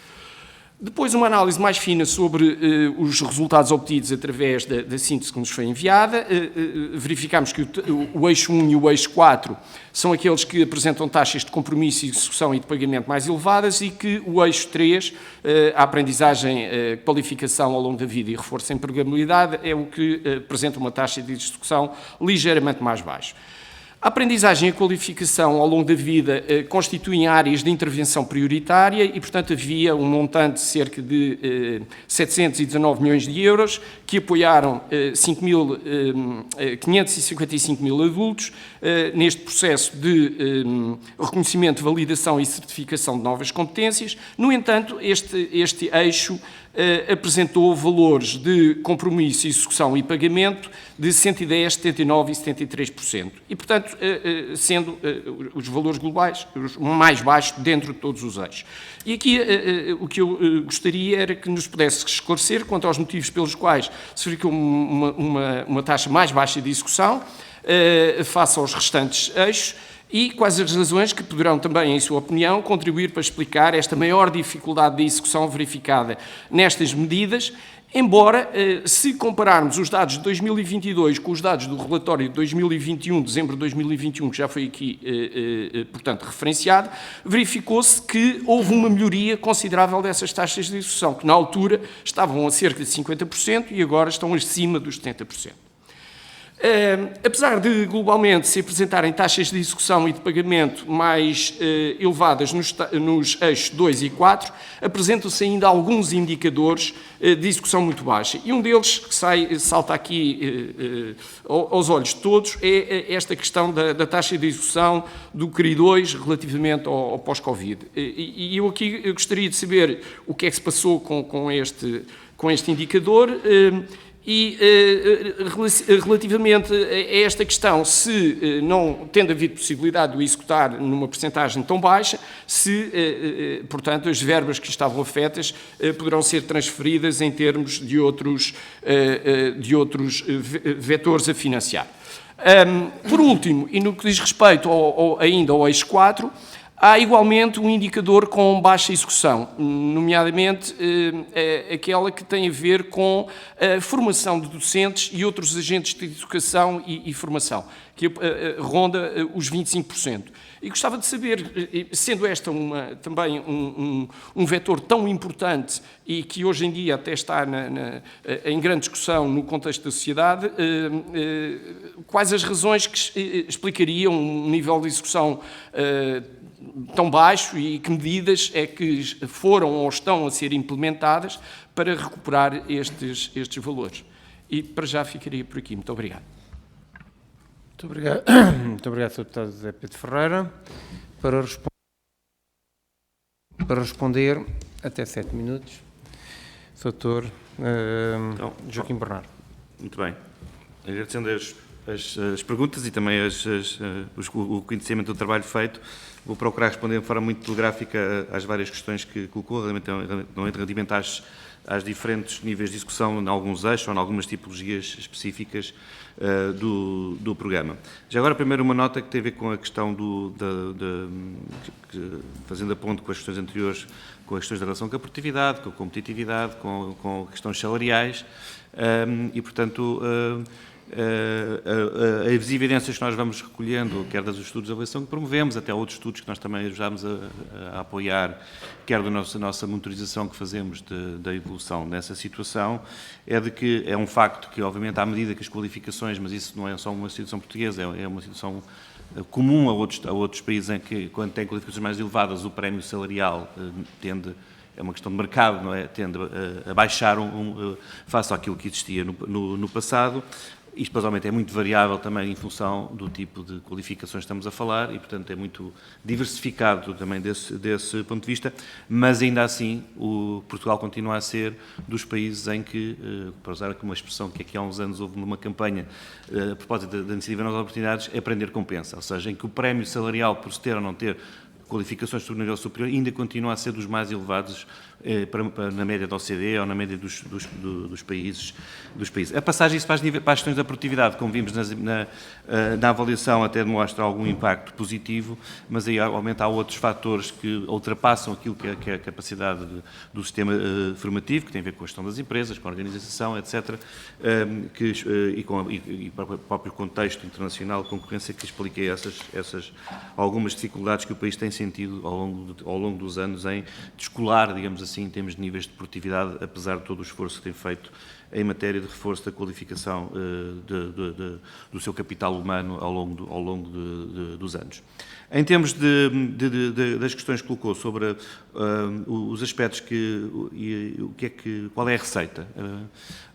Depois, uma análise mais fina sobre os resultados obtidos através da síntese que nos foi enviada. Verificamos que o eixo 1 e o eixo 4 são aqueles que apresentam taxas de compromisso, execução e de pagamento mais elevadas e que o eixo 3, a aprendizagem, qualificação ao longo da vida e reforço em empregabilidade, é o que apresenta uma taxa de execução ligeiramente mais baixa. A aprendizagem e a qualificação ao longo da vida constituem áreas de intervenção prioritária e, portanto, havia um montante de cerca de 719 milhões de euros que apoiaram 555 mil adultos neste processo de reconhecimento, validação e certificação de novas competências. No entanto, este eixo apresentou valores de compromisso, execução e pagamento de 110%, 79% e 73%. E, portanto, sendo os valores globais os mais baixos dentro de todos os eixos. E aqui o que eu gostaria era que nos pudesse esclarecer quanto aos motivos pelos quais se verificou uma taxa mais baixa de execução face aos restantes eixos, e quais as razões que poderão também, em sua opinião, contribuir para explicar esta maior dificuldade de execução verificada nestas medidas, embora, se compararmos os dados de 2022 com os dados do relatório de 2021, dezembro de 2021, que já foi aqui, portanto, referenciado, verificou-se que houve uma melhoria considerável dessas taxas de execução, que na altura estavam a cerca de 50% e agora estão acima dos 70%. Apesar de, globalmente, se apresentarem taxas de execução e de pagamento mais elevadas nos eixos 2 e 4, apresentam-se ainda alguns indicadores de execução muito baixa. E um deles, que salta aqui aos olhos de todos, é esta questão da taxa de execução do CRI 2 relativamente ao pós-Covid. E eu aqui gostaria de saber o que é que se passou com este indicador. E relativamente a esta questão, se não tendo havido possibilidade de o executar numa percentagem tão baixa, se, portanto, as verbas que estavam afetas poderão ser transferidas em termos de outros vetores a financiar. Por último, e no que diz respeito ainda ao eixo 4, há igualmente um indicador com baixa execução, nomeadamente aquela que tem a ver com a formação de docentes e outros agentes de educação e formação, que ronda os 25%. E gostava de saber, sendo esta também um vetor tão importante e que hoje em dia até está em grande discussão no contexto da sociedade, quais as razões que explicariam um nível de execução tão baixo e que medidas é que foram ou estão a ser implementadas para recuperar estes valores. E para já ficaria por aqui. Muito obrigado.
Muito obrigado, Sr. Deputado José Pedro Ferreira. Para responder, até 7 minutos, Sr. Joaquim Bernardo.
Muito bem. Agradecendo as perguntas e também o conhecimento do trabalho feito, vou procurar responder de forma muito telegráfica às várias questões que colocou, relativamente às diferentes níveis de execução, em alguns eixos ou em algumas tipologias específicas do programa. Já agora, primeiro, uma nota que tem a ver com a questão fazendo a ponte com as questões anteriores, com as questões da relação com a produtividade, com a competitividade, com questões salariais, e, portanto, as evidências que nós vamos recolhendo, quer dos estudos de avaliação que promovemos, até outros estudos que nós também ajudámos a apoiar, quer da nossa monitorização que fazemos da evolução nessa situação, é de que é um facto que, obviamente, à medida que as qualificações, mas isso não é só uma situação portuguesa, é uma situação comum a outros países em que, quando têm qualificações mais elevadas, o prémio salarial é uma questão de mercado, não é? Tende a baixar face àquilo que existia no passado. Isto, basicamente, é muito variável também em função do tipo de qualificações que estamos a falar e, portanto, é muito diversificado também desse ponto de vista, mas ainda assim Portugal continua a ser dos países em que, para usar aqui uma expressão que aqui há uns anos houve numa campanha a propósito da iniciativa Novas Oportunidades, aprender compensa, ou seja, em que o prémio salarial por se ter ou não ter qualificações de nível superior ainda continua a ser dos mais elevados na média da OCDE ou na média dos países. A passagem para as questões da produtividade, como vimos na avaliação, até demonstra algum impacto positivo, mas aí, obviamente, há outros fatores que ultrapassam aquilo que é a capacidade do sistema formativo, que tem a ver com a gestão das empresas, com a organização, etc., e com o próprio contexto internacional de concorrência que explica algumas dificuldades que o país tem sentido ao longo dos anos em descolar, digamos assim, em termos de níveis de produtividade, apesar de todo o esforço que tem feito em matéria de reforço da qualificação do seu capital humano ao longo dos anos. Em termos das questões que colocou sobre os aspectos qual é a receita?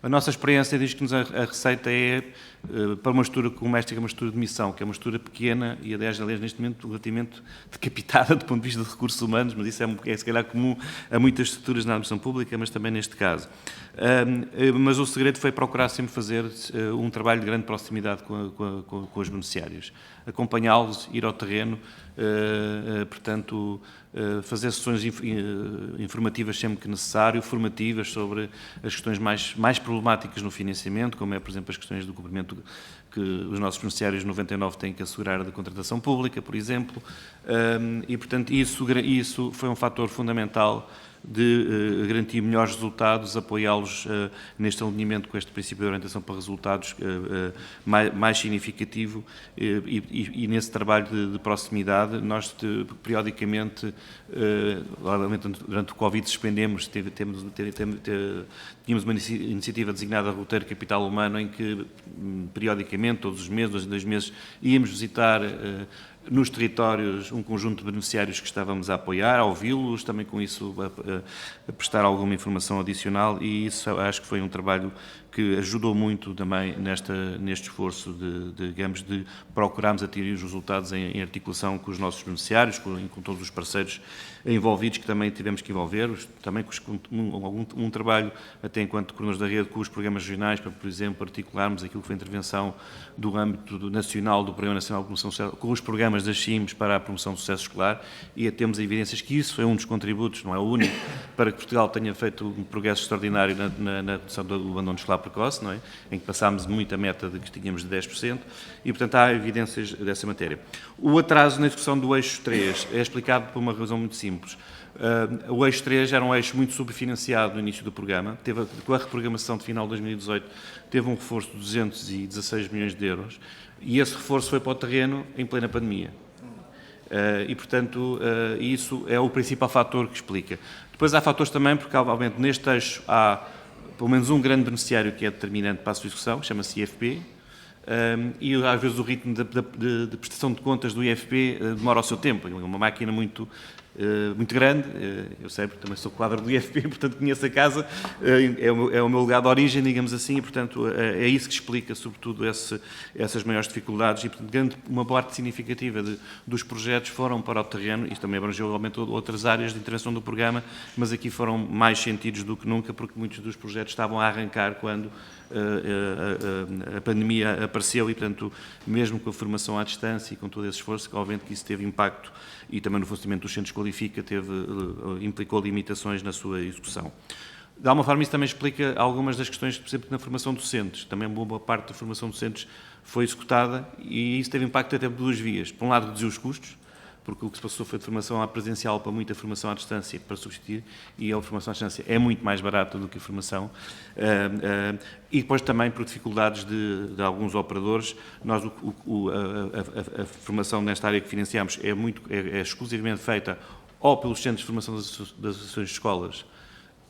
A nossa experiência diz que a receita é, para uma estrutura como esta, que é uma estrutura de missão, que é uma estrutura pequena e, aliás, neste momento, relativamente decapitada do ponto de vista de recursos humanos, mas isso é se calhar comum a muitas estruturas na administração pública, mas também neste caso. Mas o segredo foi procurar sempre fazer um trabalho de grande proximidade com os beneficiários, acompanhá-los, ir ao terreno, portanto, fazer sessões informativas sempre que necessário, formativas sobre as questões mais problemáticas no financiamento, como é, por exemplo, as questões do cumprimento que os nossos beneficiários 99 têm que assegurar da contratação pública, por exemplo, e, portanto, isso foi um fator fundamental de garantir melhores resultados, apoiá-los neste alinhamento com este princípio de orientação para resultados mais significativo e nesse trabalho de proximidade. Nós, periodicamente, durante o Covid, suspendemos, tínhamos uma iniciativa designada Roteiro Capital Humano, em que, periodicamente, todos os meses, 2 meses, íamos visitar nos territórios um conjunto de beneficiários que estávamos a apoiar, a ouvi-los, também com isso a prestar alguma informação adicional, e isso acho que foi um trabalho que ajudou muito também neste esforço digamos, de procurarmos atingir os resultados em articulação com os nossos beneficiários, com todos os parceiros envolvidos, que também tivemos que envolver, também com um trabalho, até enquanto coordenadores da rede, com os programas regionais, para, por exemplo, articularmos aquilo que foi a intervenção do âmbito nacional, do Programa Nacional de Promoção Social, com os programas das CIMs para a promoção do sucesso escolar, e temos evidências que isso é um dos contributos, não é o único, para que Portugal tenha feito um progresso extraordinário na redução do abandono escolar precoce, não é? Em que passámos muito a meta de que tínhamos de 10%, e, portanto, há evidências dessa matéria. O atraso na execução do eixo 3 é explicado por uma razão muito simples. O eixo 3 era um eixo muito subfinanciado no início do programa, com a reprogramação de final de 2018, teve um reforço de 216 milhões de euros, e esse reforço foi para o terreno em plena pandemia. E, portanto, isso é o principal fator que explica. Depois há fatores também, porque, obviamente, neste eixo há pelo menos um grande beneficiário que é determinante para a sua execução, que chama-se IFP, e às vezes o ritmo de prestação de contas do IFP demora o seu tempo. É uma máquina muito grande, eu sei porque também sou quadro do IFP, portanto conheço a casa, é o meu lugar de origem, digamos assim, e, portanto, é isso que explica, sobretudo, essas maiores dificuldades, e, portanto, uma parte significativa dos projetos foram para o terreno. Isto também abrangeu, realmente, outras áreas de intervenção do programa, mas aqui foram mais sentidos do que nunca, porque muitos dos projetos estavam a arrancar quando a pandemia apareceu, e, portanto, mesmo com a formação à distância e com todo esse esforço, obviamente que isso teve impacto, e também no funcionamento dos centros Qualifica implicou limitações na sua execução. De alguma forma, isso também explica algumas das questões, por exemplo, na formação de docentes. Também uma boa parte da formação de docentes foi executada e isso teve impacto até por duas vias. Por um lado, reduziu os custos, porque o que se passou foi de formação presencial para muita formação à distância para substituir, e a formação à distância é muito mais barata do que a formação. E depois também por dificuldades de alguns operadores. Nós, a formação nesta área que financiamos é exclusivamente feita ou pelos centros de formação das associações de escolas,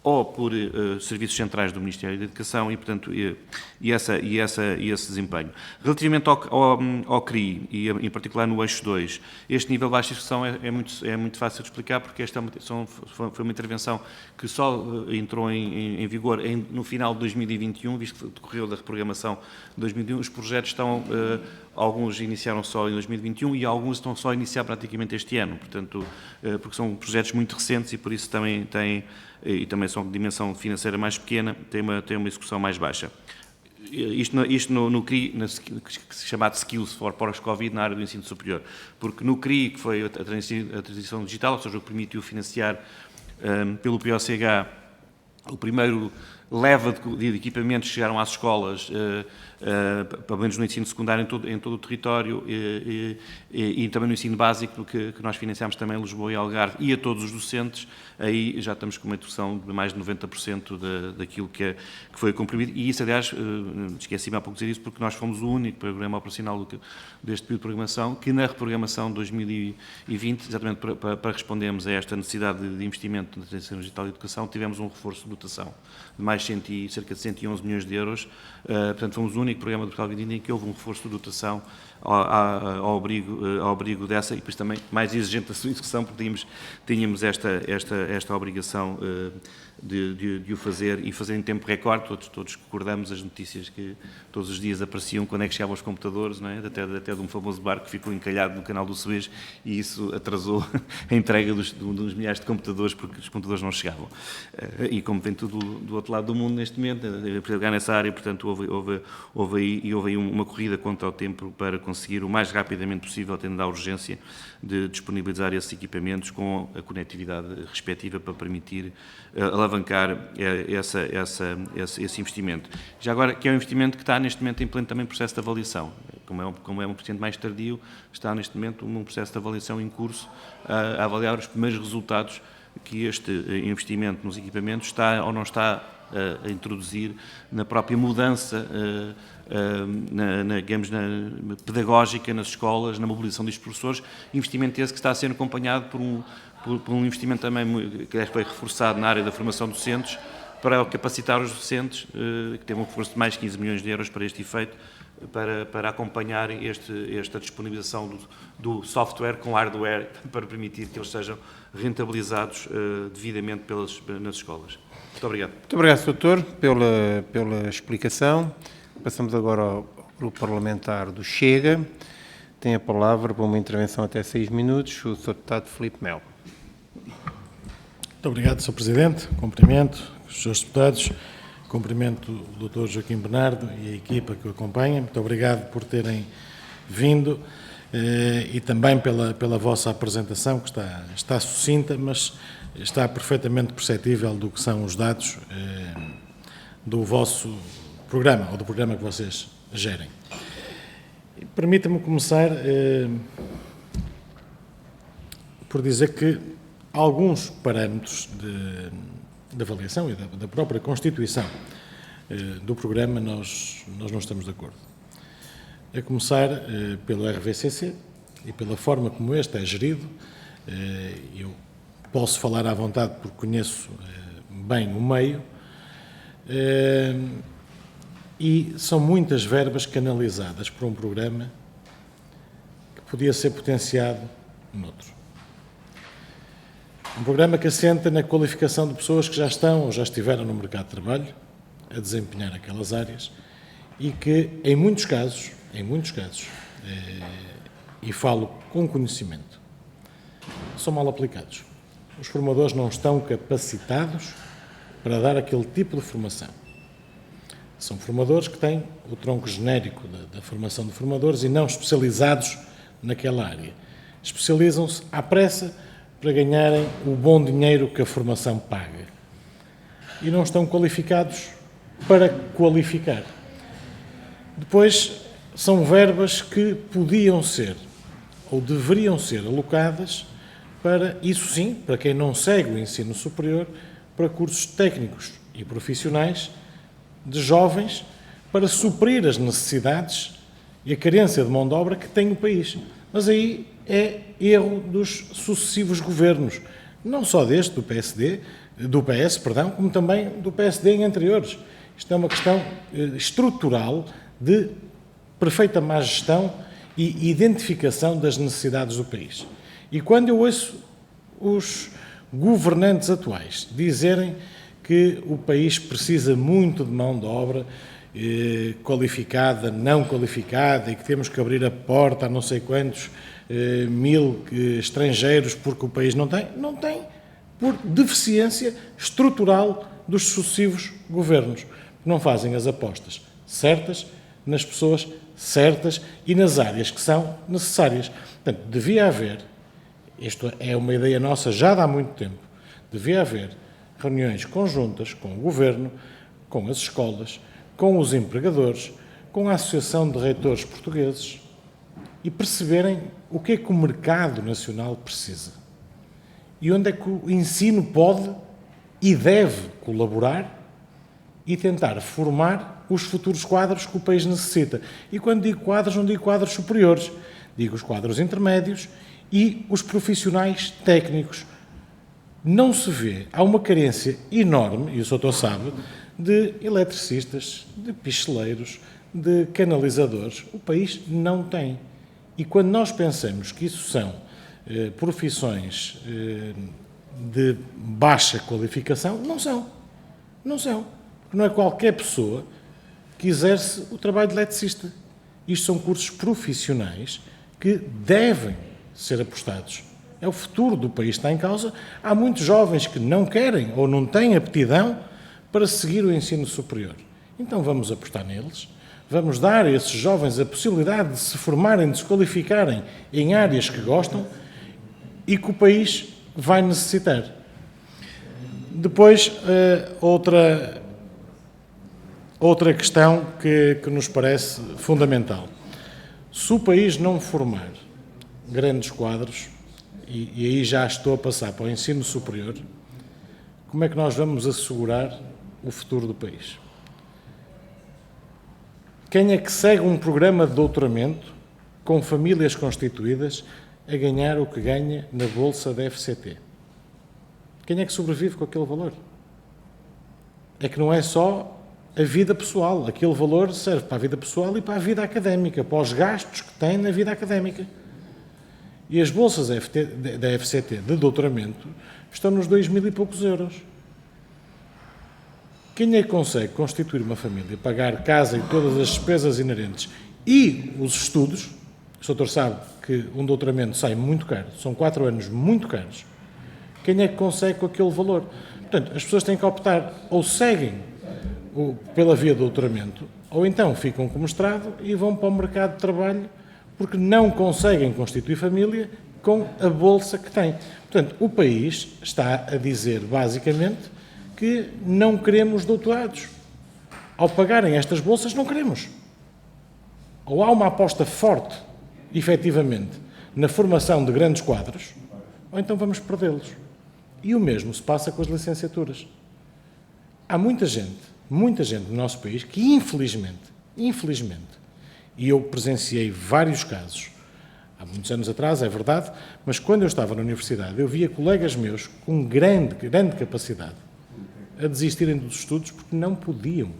ou por serviços centrais do Ministério da Educação e, portanto, esse desempenho. Relativamente ao CRI, e em particular no eixo 2, este nível de baixa execução é muito fácil de explicar, porque esta foi uma intervenção que só entrou em vigor no final de 2021, visto que decorreu da reprogramação de 2021. Os projetos alguns iniciaram só em 2021 e alguns estão só a iniciar praticamente este ano, portanto, porque são projetos muito recentes e por isso também são de dimensão financeira mais pequena, tem uma execução mais baixa. Isto no CRI, que se chama de Skills for Pós-Covid na área do ensino superior, porque no CRI, que foi a transição digital, ou seja, o que permitiu financiar pelo POCH o primeiro leva de equipamentos que chegaram às escolas, pelo menos no ensino secundário em todo o território e também no ensino básico, que nós financiamos também em Lisboa e Algarve, e a todos os docentes. Aí já estamos com uma execução de mais de 90% daquilo que foi comprimido. E isso, aliás, esqueci-me há pouco de dizer isso, porque nós fomos o único programa operacional deste período de programação que na reprogramação de 2020, exatamente para respondermos a esta necessidade de investimento na transição digital e educação, tivemos um reforço de dotação de mais cerca de 111 milhões de euros. Portanto, fomos o único programa do Portugal 2020 em que houve um reforço de dotação ao abrigo dessa, e depois também mais exigente a sua execução, porque tínhamos esta obrigação de o fazer e fazer em tempo recorde. Todos recordamos as notícias que todos os dias apareciam quando é que chegavam os computadores, não é? Até de um famoso barco que ficou encalhado no canal do Suez, e isso atrasou a entrega dos milhares de computadores, porque os computadores não chegavam. E como vem tudo do outro lado do mundo neste momento, a pegar nessa área, portanto, houve aí uma corrida contra o tempo para conseguir o mais rapidamente possível, tendo a urgência de disponibilizar esses equipamentos com a conectividade respectiva para permitir alavancar esse investimento. Já agora, que é um investimento que está neste momento em pleno também processo de avaliação. Como é um procedimento mais tardio, está neste momento um processo de avaliação em curso a avaliar os primeiros resultados que este investimento nos equipamentos está ou não está a introduzir na própria mudança digamos, pedagógica nas escolas, na mobilização dos professores, investimento esse que está a ser acompanhado por um investimento também que foi reforçado na área da formação de docentes, para capacitar os docentes, que teve um reforço de mais de 15 milhões de euros para este efeito, para acompanhar esta disponibilização do software com hardware, para permitir que eles sejam rentabilizados devidamente nas escolas. Muito obrigado.
Muito obrigado, Sr. Doutor, pela explicação. Passamos agora ao Grupo Parlamentar do Chega. Tem a palavra para uma intervenção até 6 minutos, o Sr. Deputado Filipe Melo.
Muito obrigado, Sr. Presidente. Cumprimento os Srs. Deputados, cumprimento o Dr. Joaquim Bernardo e a equipa que o acompanha. Muito obrigado por terem vindo e também pela vossa apresentação, que está sucinta, mas está perfeitamente perceptível do que são os dados do vosso programa, ou do programa que vocês gerem. Permita-me começar por dizer que alguns parâmetros de avaliação e da própria constituição do programa nós não estamos de acordo. A começar pelo RVCC e pela forma como este é gerido. Eu posso falar à vontade porque conheço bem o meio, e são muitas verbas canalizadas para um programa que podia ser potenciado noutro. Um programa que assenta na qualificação de pessoas que já estão ou já estiveram no mercado de trabalho a desempenhar aquelas áreas e que, em muitos casos, e falo com conhecimento, são mal aplicados. Os formadores não estão capacitados para dar aquele tipo de formação. São formadores que têm o tronco genérico da formação de formadores e não especializados naquela área. Especializam-se à pressa para ganharem o bom dinheiro que a formação paga. e não estão qualificados para qualificar. Depois, são verbas que podiam ser ou deveriam ser alocadas para, isso sim, para quem não segue o ensino superior, para cursos técnicos e profissionais de jovens, para suprir as necessidades e a carência de mão de obra que tem o país. Mas aí é erro dos sucessivos governos, não só deste, do PS, como também do PSD em anteriores. Isto é uma questão estrutural de perfeita má gestão e identificação das necessidades do país. E quando eu ouço os governantes atuais dizerem que o país precisa muito de mão de obra qualificada, não qualificada, e que temos que abrir a porta a não sei quantos mil estrangeiros porque o país não tem, por deficiência estrutural dos sucessivos governos, que não fazem as apostas certas nas pessoas certas e nas áreas que são necessárias. Portanto, devia haver, isto é uma ideia nossa já de há muito tempo, devia haver reuniões conjuntas com o Governo, com as escolas, com os empregadores, com a Associação de Reitores Portugueses e perceberem o que é que o mercado nacional precisa e onde é que o ensino pode e deve colaborar e tentar formar os futuros quadros que o país necessita. E quando digo quadros, não digo quadros superiores, digo os quadros intermédios e os profissionais técnicos. Não se vê, há uma carência enorme, e o Sr. sabe, de eletricistas, de picheleiros, de canalizadores. O país não tem. E quando nós pensamos que isso são profissões de baixa qualificação, não são. Não são. Porque não é qualquer pessoa que exerce o trabalho de eletricista. Isto são cursos profissionais que devem ser apostados. É o futuro do país que está em causa. Há muitos jovens que não querem ou não têm aptidão para seguir o ensino superior. Então vamos apostar neles, vamos dar a esses jovens a possibilidade de se formarem, de se qualificarem em áreas que gostam e que o país vai necessitar. Depois, outra questão que nos parece fundamental. Se o país não formar grandes quadros, e aí já estou a passar para o ensino superior, como é que nós vamos assegurar o futuro do país? Quem é que segue um programa de doutoramento com famílias constituídas a ganhar o que ganha na bolsa da FCT? Quem é que sobrevive com aquele valor? É que não é só a vida pessoal. Aquele valor serve para a vida pessoal e para a vida académica, para os gastos que tem na vida académica. E as bolsas da FCT de doutoramento estão nos 2.000 e poucos euros. Quem é que consegue constituir uma família, pagar casa e todas as despesas inerentes e os estudos? O doutor sabe que um doutoramento sai muito caro, são 4 anos muito caros. Quem é que consegue com aquele valor? Portanto, as pessoas têm que optar ou seguem pela via do doutoramento, ou então ficam com mestrado e vão para o mercado de trabalho porque não conseguem constituir família com a bolsa que têm. Portanto, o país está a dizer, basicamente, que não queremos doutorados. Ao pagarem estas bolsas, não queremos. Ou há uma aposta forte, efetivamente, na formação de grandes quadros, ou então vamos perdê-los. E o mesmo se passa com as licenciaturas. Há muita gente no nosso país que, infelizmente, e eu presenciei vários casos, há muitos anos atrás, é verdade, mas quando eu estava na universidade, eu via colegas meus com grande capacidade a desistirem dos estudos porque não podiam.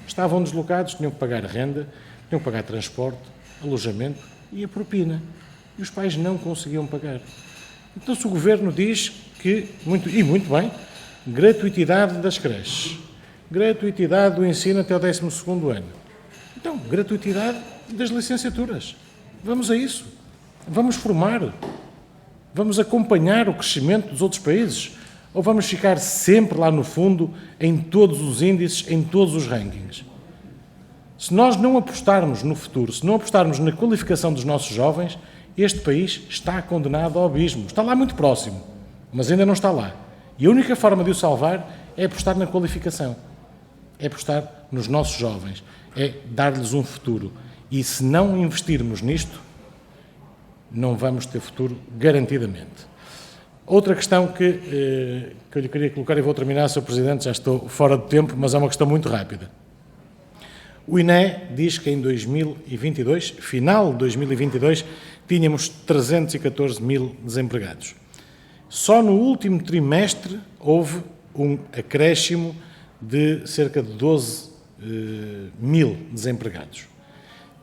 Estavam deslocados, tinham que pagar renda, tinham que pagar transporte, alojamento e a propina. E os pais não conseguiam pagar. Então, se o Governo diz que, muito bem, gratuitidade das creches, gratuitidade do ensino até o 12º ano, então, gratuitidade das licenciaturas. Vamos a isso. Vamos formar. Vamos acompanhar o crescimento dos outros países. Ou vamos ficar sempre lá no fundo, em todos os índices, em todos os rankings? Se nós não apostarmos no futuro, se não apostarmos na qualificação dos nossos jovens, este país está condenado ao abismo. Está lá muito próximo, mas ainda não está lá. E a única forma de o salvar é apostar na qualificação, é apostar nos nossos jovens, é dar-lhes um futuro. E se não investirmos nisto, não vamos ter futuro garantidamente. Outra questão que eu lhe queria colocar, e vou terminar, Sr. Presidente, já estou fora de tempo, mas é uma questão muito rápida. O INE diz que em 2022, final de 2022, tínhamos 314 mil desempregados. Só no último trimestre houve um acréscimo de cerca de 12 mil desempregados.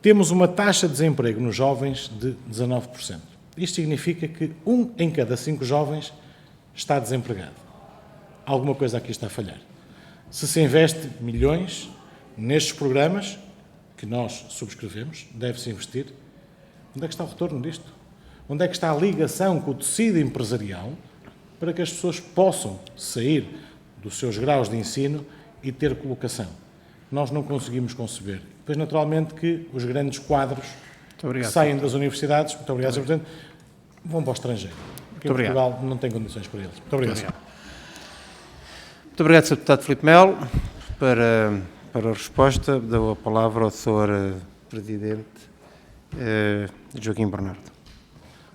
Temos uma taxa de desemprego nos jovens de 19%. Isto significa que 1 em cada 5 jovens está desempregado. Alguma coisa aqui está a falhar. Se se investe milhões nestes programas, que nós subscrevemos, deve-se investir, onde é que está o retorno disto? Onde é que está a ligação com o tecido empresarial para que as pessoas possam sair dos seus graus de ensino e ter colocação? Nós não conseguimos conceber. Pois, naturalmente, que os grandes quadros que saem das universidades, muito obrigado, Sr. Presidente, vão para o estrangeiro. Porque em Portugal não tem condições para eles. Muito obrigado.
Muito obrigado, Sr. Deputado Filipe Melo. Para a resposta, dou a palavra ao Sr. Presidente Joaquim Bernardo.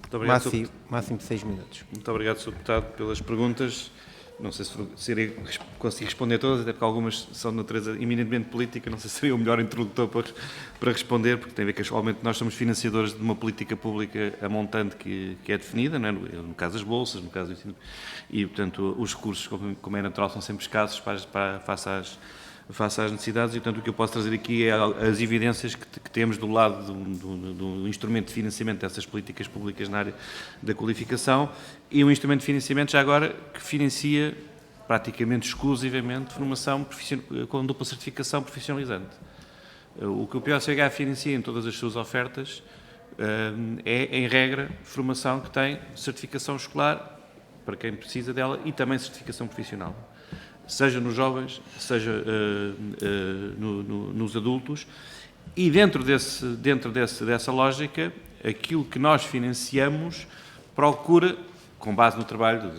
Muito obrigado,
Máximo 6 minutos.
Muito obrigado, Sr. Deputado, pelas perguntas. Não sei se irei conseguir responder todas, até porque algumas são de natureza eminentemente política, não sei se seria o melhor introdutor para responder, porque tem a ver que, atualmente, nós somos financiadores de uma política pública a montante que é definida, não é? No caso das bolsas, no caso do ensino, e, portanto, os recursos, como é natural, são sempre escassos face às necessidades, e, portanto, o que eu posso trazer aqui é as evidências que temos do lado do instrumento de financiamento dessas políticas públicas na área da qualificação, e um instrumento de financiamento, já agora, que financia praticamente exclusivamente formação com dupla certificação profissionalizante. O que o POCH financia em todas as suas ofertas é, em regra, formação que tem certificação escolar, para quem precisa dela, e também certificação profissional, seja nos jovens, seja nos adultos, e dentro dessa lógica, aquilo que nós financiamos procura, com base no trabalho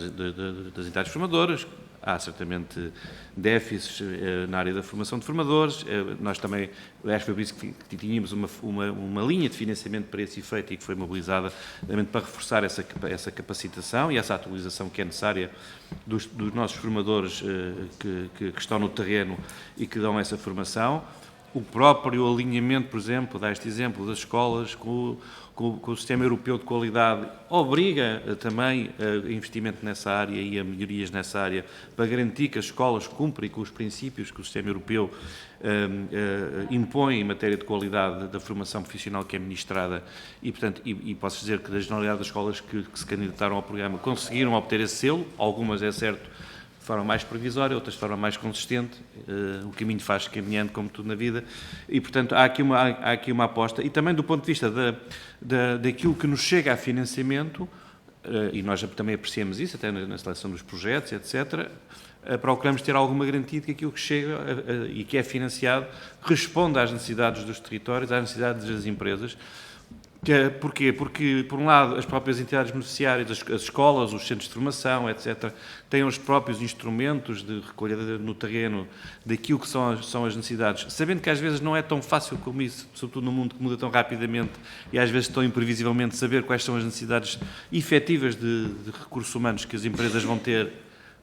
das entidades formadoras, há certamente déficits na área da formação de formadores, nós também, acho que foi por isso que tínhamos uma linha de financiamento para esse efeito e que foi mobilizada para reforçar essa capacitação e essa atualização que é necessária dos nossos formadores que estão no terreno e que dão essa formação. O próprio alinhamento, por exemplo, dá este exemplo das escolas com o sistema europeu de qualidade, obriga também a investimento nessa área e a melhorias nessa área para garantir que as escolas cumprem com os princípios que o sistema europeu impõe em matéria de qualidade da formação profissional que é ministrada e, portanto, e posso dizer que da generalidade das escolas que se candidataram ao programa conseguiram obter esse selo, algumas, é certo, de forma mais provisória, outras de forma mais consistente, o caminho faz caminhando, como tudo na vida, e, portanto, há aqui uma aposta, e também do ponto de vista daquilo que nos chega a financiamento, e nós também apreciamos isso, até na seleção dos projetos, etc., procuramos ter alguma garantia de que aquilo que chega e que é financiado responde às necessidades dos territórios, às necessidades das empresas. Porquê? Porque, por um lado, as próprias entidades beneficiárias, as escolas, os centros de formação, etc., têm os próprios instrumentos de recolha no terreno daquilo que são as necessidades, sabendo que às vezes não é tão fácil como isso, sobretudo num mundo que muda tão rapidamente e às vezes tão imprevisivelmente, saber quais são as necessidades efetivas de recursos humanos que as empresas vão ter,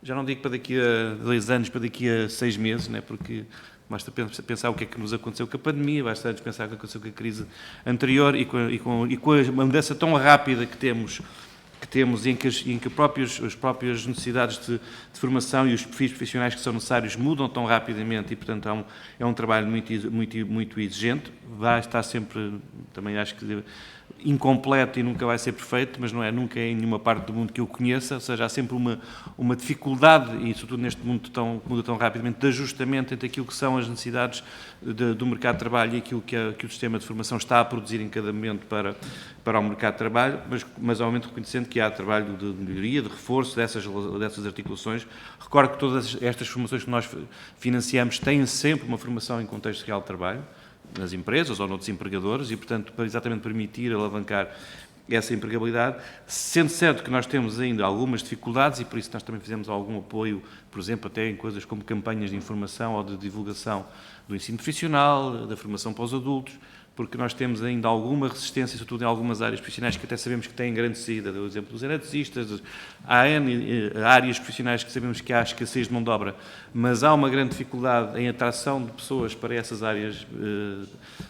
já não digo para daqui a 2 anos, para daqui a 6 meses, né? Porque basta pensar o que é que nos aconteceu com a pandemia, basta antes pensar o que aconteceu com a crise anterior e com a mudança tão rápida que temos em que as próprias necessidades de formação e os perfis profissionais que são necessários mudam tão rapidamente e, portanto, é um trabalho muito exigente. Vai estar sempre, também acho que, incompleto e nunca vai ser perfeito, mas não é nunca em nenhuma parte do mundo que eu conheça, ou seja, há sempre uma dificuldade, e sobretudo neste mundo que muda tão rapidamente, de ajustamento entre aquilo que são as necessidades do mercado de trabalho e aquilo que o sistema de formação está a produzir em cada momento para o mercado de trabalho, mas obviamente reconhecendo que há trabalho de melhoria, de reforço dessas articulações. Recordo que todas estas formações que nós financiamos têm sempre uma formação em contexto real de trabalho, nas empresas ou noutros empregadores, e, portanto, para exatamente permitir alavancar essa empregabilidade, sendo certo que nós temos ainda algumas dificuldades e por isso nós também fizemos algum apoio, por exemplo, até em coisas como campanhas de informação ou de divulgação do ensino profissional, da formação para os adultos, porque nós temos ainda alguma resistência, sobretudo em algumas áreas profissionais que até sabemos que têm grande saída, por exemplo, dos eletricistas, há áreas profissionais que sabemos que há escassez de mão de obra, mas há uma grande dificuldade em atração de pessoas para essas áreas,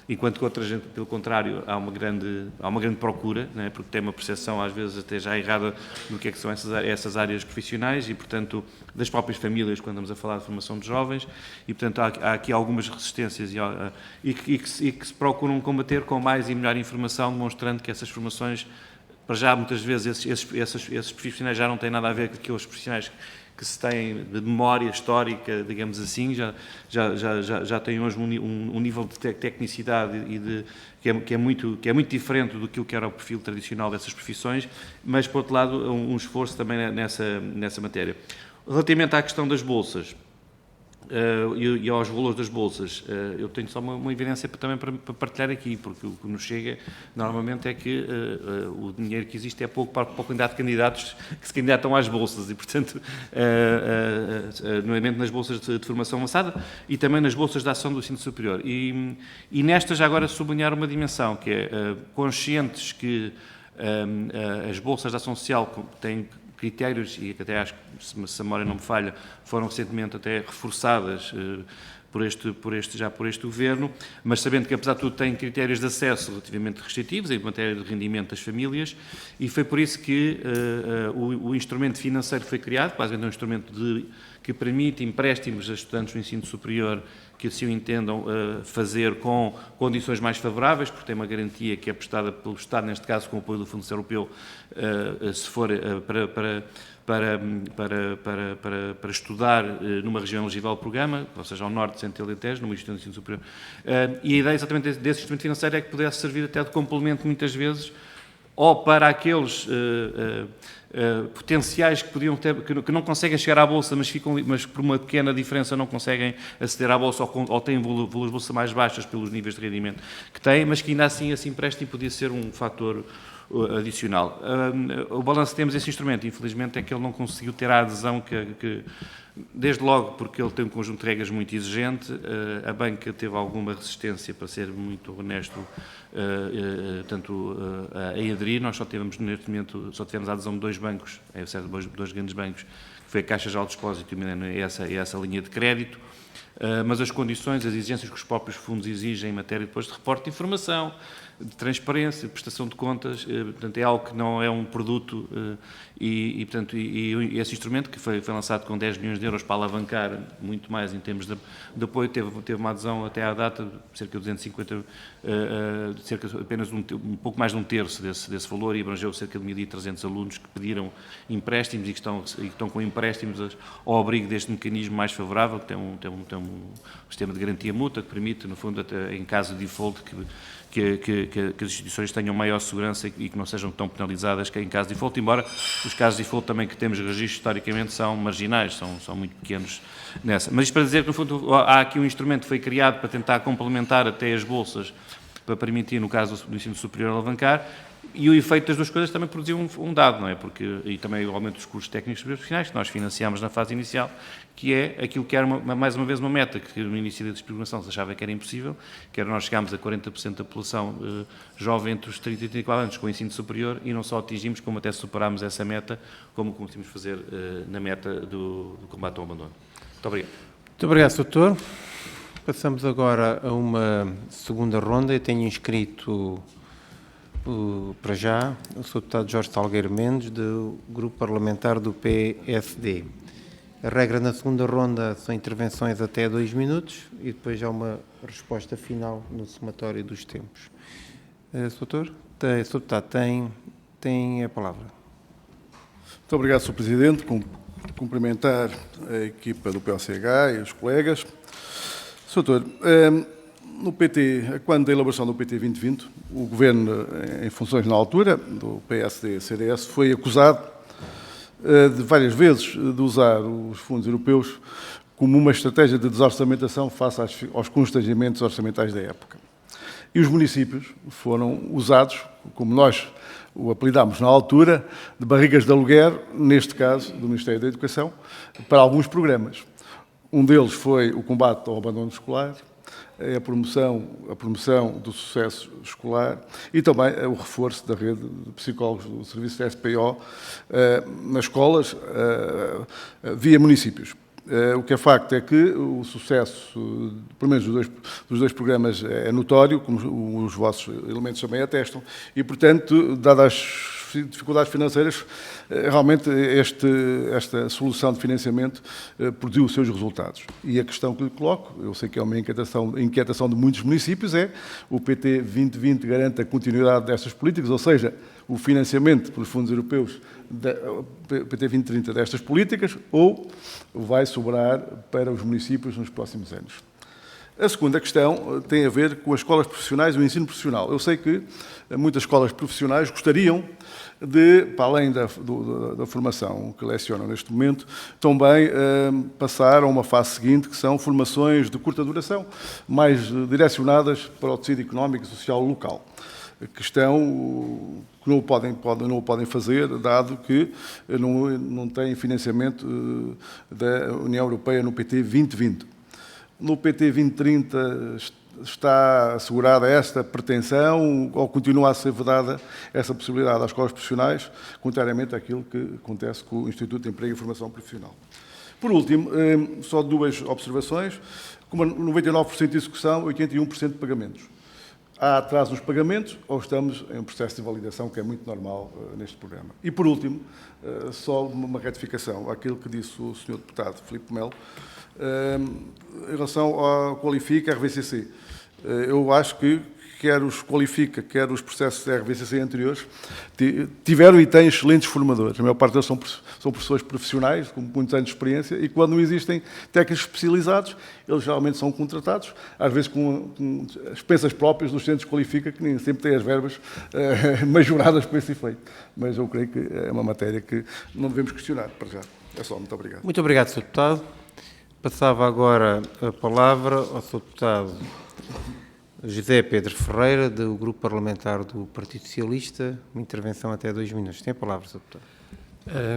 enquanto que outras, pelo contrário, há uma grande procura, não é? Porque tem uma percepção, às vezes, até já errada do que é que são essas áreas profissionais e, portanto, das próprias famílias, quando estamos a falar de formação de jovens, e, portanto, há aqui algumas resistências e que se procuram combater com mais e melhor informação, demonstrando que essas formações, para já, muitas vezes, esses profissionais já não têm nada a ver com aqueles profissionais que se têm de memória histórica, digamos assim, já têm hoje um nível de tecnicidade que é muito diferente do que era o perfil tradicional dessas profissões, mas, por outro lado, um esforço também nessa matéria. Relativamente à questão das bolsas, e aos valores das bolsas, eu tenho só uma evidência também para partilhar aqui, porque o que nos chega normalmente é que o dinheiro que existe é pouco para a quantidade de candidatos que se candidatam às bolsas e, portanto, nomeadamente nas bolsas de formação avançada e também nas bolsas de ação do ensino superior. E nesta já agora sublinhar uma dimensão, que é conscientes que as bolsas de ação social têm critérios, e até acho que, se a memória não me falha, foram recentemente até reforçadas por este Governo, mas sabendo que, apesar de tudo, tem critérios de acesso relativamente restritivos em matéria de rendimento das famílias, e foi por isso que o instrumento financeiro foi criado, quase um instrumento que permite empréstimos a estudantes do ensino superior que assim o entendam fazer com condições mais favoráveis, porque tem uma garantia que é prestada pelo Estado, neste caso com o apoio do Fundo Social Europeu, se for para estudar numa região elegível ao programa, ou seja, ao norte, Centro e Alentejo, no Instituto de Ensino Superior. E a ideia exatamente desse instrumento financeiro é que pudesse servir até de complemento, muitas vezes, ou para aqueles potenciais que podiam ter, que não conseguem chegar à Bolsa, mas por uma pequena diferença não conseguem aceder à Bolsa ou têm valores de Bolsa mais baixos pelos níveis de rendimento que têm, mas que ainda assim esse empréstimo podia ser um fator adicional. O balanço que temos desse instrumento, infelizmente, é que ele não conseguiu ter a adesão que desde logo porque ele tem um conjunto de regras muito exigente, a banca teve alguma resistência, para ser muito honesto, a aderir. Nós só tivemos, neste momento, a adesão de dois bancos, dois grandes bancos, que foi a Caixa Geral de Depósito e essa linha de crédito, mas as condições, as exigências que os próprios fundos exigem em matéria depois de reporte de informação, de transparência, de prestação de contas, portanto, é algo que não é um produto e esse instrumento que foi lançado com 10 milhões de euros para alavancar muito mais em termos de apoio, teve uma adesão até à data de cerca de 250, apenas um pouco mais de um terço desse valor e abrangeu cerca de 1.300 alunos que pediram empréstimos e que estão com empréstimos ao abrigo deste mecanismo mais favorável, que tem um sistema de garantia mútua que permite, no fundo, até em caso de default, que as instituições tenham maior segurança e que não sejam tão penalizadas que em caso de default, embora os casos de default também que temos registro historicamente são marginais, são muito pequenos nessa. Mas isto para dizer que, no fundo, há aqui um instrumento que foi criado para tentar complementar até as bolsas, para permitir, no caso do ensino superior, alavancar, e o efeito das duas coisas também produziu um dado, não é? E também o aumento dos custos técnicos profissionais, que nós financiámos na fase inicial, que é aquilo que era, mais uma vez, uma meta que no início da desprogramação se achava que era impossível, que era nós chegámos a 40% da população jovem entre os 30 e 34 anos com o ensino superior e não só atingimos, como até superámos essa meta, como conseguimos fazer na meta do combate ao abandono. Muito obrigado.
Muito obrigado, Dr. Passamos agora a uma segunda ronda. Eu tenho inscrito, para já, o Sr. Deputado Jorge Salgueiro Mendes, do Grupo Parlamentar do PSD. A regra na segunda ronda são intervenções até 2 minutos e depois há uma resposta final no somatório dos tempos. Sr. Deputado, tem a palavra.
Muito obrigado, Sr. Presidente. Cumprimentar a equipa do PLCH e os colegas. Sr. Doutor, no PT, quando da elaboração do PT 2020, o Governo, em funções na altura, do PSD-CDS, foi acusado de várias vezes de usar os fundos europeus como uma estratégia de desorçamentação face aos constrangimentos orçamentais da época. E os municípios foram usados, como nós o apelidámos na altura, de barrigas de aluguer, neste caso do Ministério da Educação, para alguns programas. Um deles foi o combate ao abandono escolar, a promoção do sucesso escolar e também o reforço da rede de psicólogos do serviço da SPO nas escolas via municípios. O que é facto é que o sucesso, pelo menos dos dois programas, é notório, como os vossos elementos também atestam, e, portanto, dadas as dificuldades financeiras, realmente esta solução de financiamento produziu os seus resultados. E a questão que lhe coloco, eu sei que é uma inquietação de muitos municípios, é o PT 2020 garante a continuidade destas políticas, ou seja, o financiamento pelos fundos europeus PT 2030 destas políticas, ou vai sobrar para os municípios nos próximos anos. A segunda questão tem a ver com as escolas profissionais e o ensino profissional. Eu sei que muitas escolas profissionais gostariam de, para além da formação que lecionam neste momento, também passar a uma fase seguinte, que são formações de curta duração, mais direcionadas para o tecido económico e social local, que não o podem fazer, dado que não têm financiamento da União Europeia no PT 2020. No PT 2030 está assegurada esta pretensão ou continua a ser vedada essa possibilidade às escolas profissionais, contrariamente àquilo que acontece com o Instituto de Emprego e Formação Profissional? Por último, só duas observações. Como 99% de execução, 81% de pagamentos. Há atraso nos pagamentos ou estamos em um processo de validação que é muito normal neste programa. E, por último, só uma retificação àquilo que disse o Sr. Deputado Filipe Melo, em relação ao Qualifica RVCC. Eu acho que quer os Qualifica, quer os processos de RVCC anteriores, tiveram e têm excelentes formadores. A maior parte deles são professores profissionais, com muitos anos de experiência, e quando não existem técnicos especializados, eles geralmente são contratados, às vezes com expensas próprias dos centros Qualifica, que nem sempre têm as verbas majoradas para esse efeito. Mas eu creio que é uma matéria que não devemos questionar, para já. É só, muito obrigado.
Muito obrigado, Sr. Deputado. Passava agora a palavra ao Sr. Deputado José Pedro Ferreira, do Grupo Parlamentar do Partido Socialista. Uma intervenção até 2 minutos. Tem a palavra, Sr. Deputado.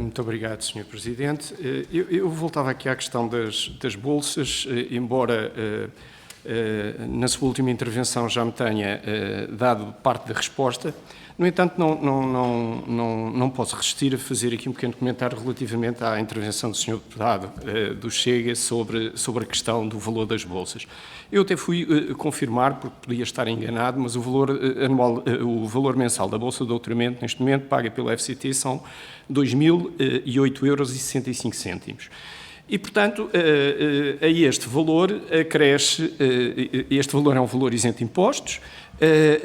Muito obrigado, Sr. Presidente. Eu voltava aqui à questão das bolsas, embora na sua última intervenção já me tenha dado parte da resposta. No entanto, não posso resistir a fazer aqui um pequeno comentário relativamente à intervenção do Sr. Deputado do Chega sobre a questão do valor das bolsas. Eu até fui confirmar, porque podia estar enganado, mas o valor mensal da Bolsa de Doutoramento, neste momento, paga pelo FCT, são 2.008,65 €. E, portanto, a este valor acresce, este valor é um valor isento de impostos,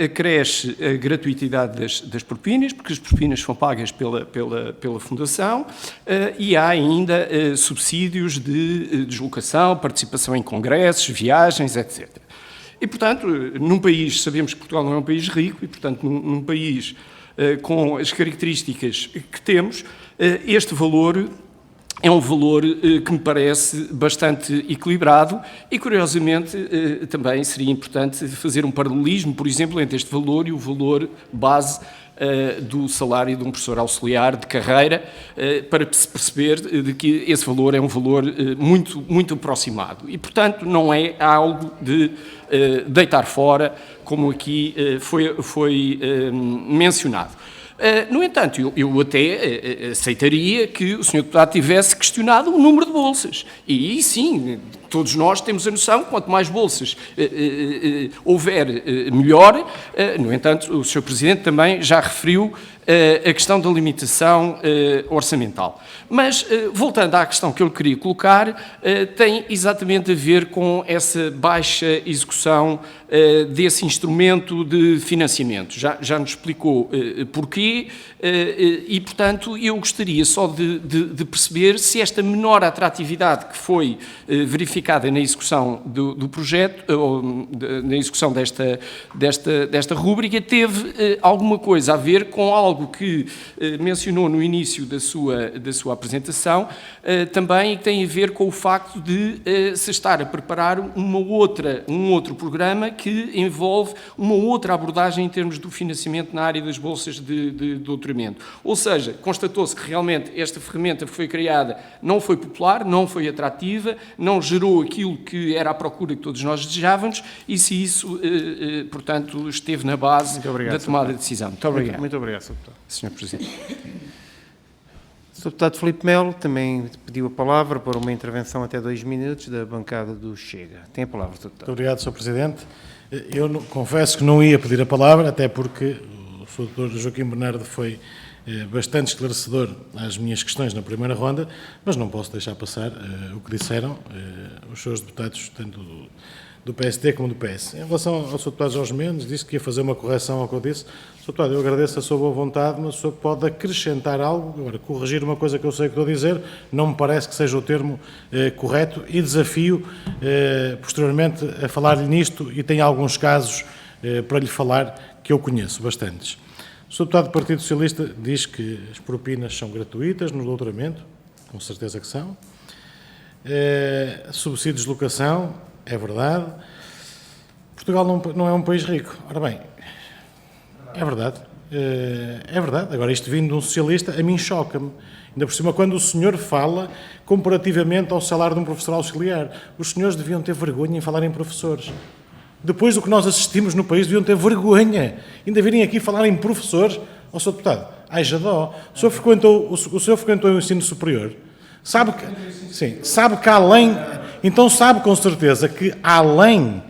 acresce a gratuitidade das propinas, porque as propinas são pagas pela Fundação, e há ainda subsídios de deslocação, participação em congressos, viagens, etc. E, portanto, num país, sabemos que Portugal não é um país rico, e, portanto, num país com as características que temos, este valor é um valor que me parece bastante equilibrado e, curiosamente, também seria importante fazer um paralelismo, por exemplo, entre este valor e o valor base do salário de um professor auxiliar de carreira, para se perceber de que esse valor é um valor muito aproximado. E, portanto, não é algo de deitar fora, como aqui foi mencionado. No entanto, eu até aceitaria que o Sr. Deputado tivesse questionado o número de bolsas. E sim, todos nós temos a noção que quanto mais bolsas houver, melhor. No entanto, o Sr. Presidente também já referiu a questão da limitação orçamental. Mas, voltando à questão que eu lhe queria colocar, tem exatamente a ver com essa baixa execução desse instrumento de financiamento. Já nos explicou porquê e, portanto, eu gostaria só de perceber se esta menor atratividade que foi verificada verificada na execução do projeto, ou na execução desta rúbrica, teve alguma coisa a ver com algo que mencionou no início da sua apresentação, também que tem a ver com o facto de se estar a preparar um outro programa que envolve uma outra abordagem em termos do financiamento na área das bolsas de doutoramento. Ou seja, constatou-se que realmente esta ferramenta que foi criada não foi popular, não foi atrativa, não gerou aquilo que era a procura que todos nós desejávamos e se isso, portanto, esteve na base da tomada de decisão. Muito obrigado.
Muito obrigado, Sr. Deputado.
Sr. Presidente.
Sr. Deputado Filipe Melo também pediu a palavra para uma intervenção até 2 minutos da bancada do Chega. Tem a palavra, Sr. Deputado.
Muito obrigado, Sr. Presidente. Eu confesso que não ia pedir a palavra, até porque o Sr. Dr. Joaquim Bernardo foi bastante esclarecedor às minhas questões na primeira ronda, mas não posso deixar passar o que disseram os seus deputados, tanto do PSD como do PS. Em relação ao Sr. Deputado Jorge Mendes, disse que ia fazer uma correção ao que eu disse. Sr. Deputado, eu agradeço a sua boa vontade, mas o senhor pode acrescentar algo, agora, corrigir uma coisa que eu sei que estou a dizer, não me parece que seja o termo correto e desafio posteriormente a falar-lhe nisto e tenho alguns casos para lhe falar que eu conheço, bastantes. O Sr. Deputado do Partido Socialista diz que as propinas são gratuitas no doutoramento, com certeza que são. Subsídios de locação, é verdade. Portugal não é um país rico. Ora bem, é verdade. É verdade. Agora, isto vindo de um socialista, a mim choca-me. Ainda por cima, quando o senhor fala comparativamente ao salário de um professor auxiliar. Os senhores deviam ter vergonha em falar em professores. Depois do que nós assistimos no país, deviam ter vergonha. Ainda virem aqui falar em professores. Ó, Sr. Deputado, haja dó. O senhor frequentou o ensino superior. Sabe que além... Então sabe com certeza que além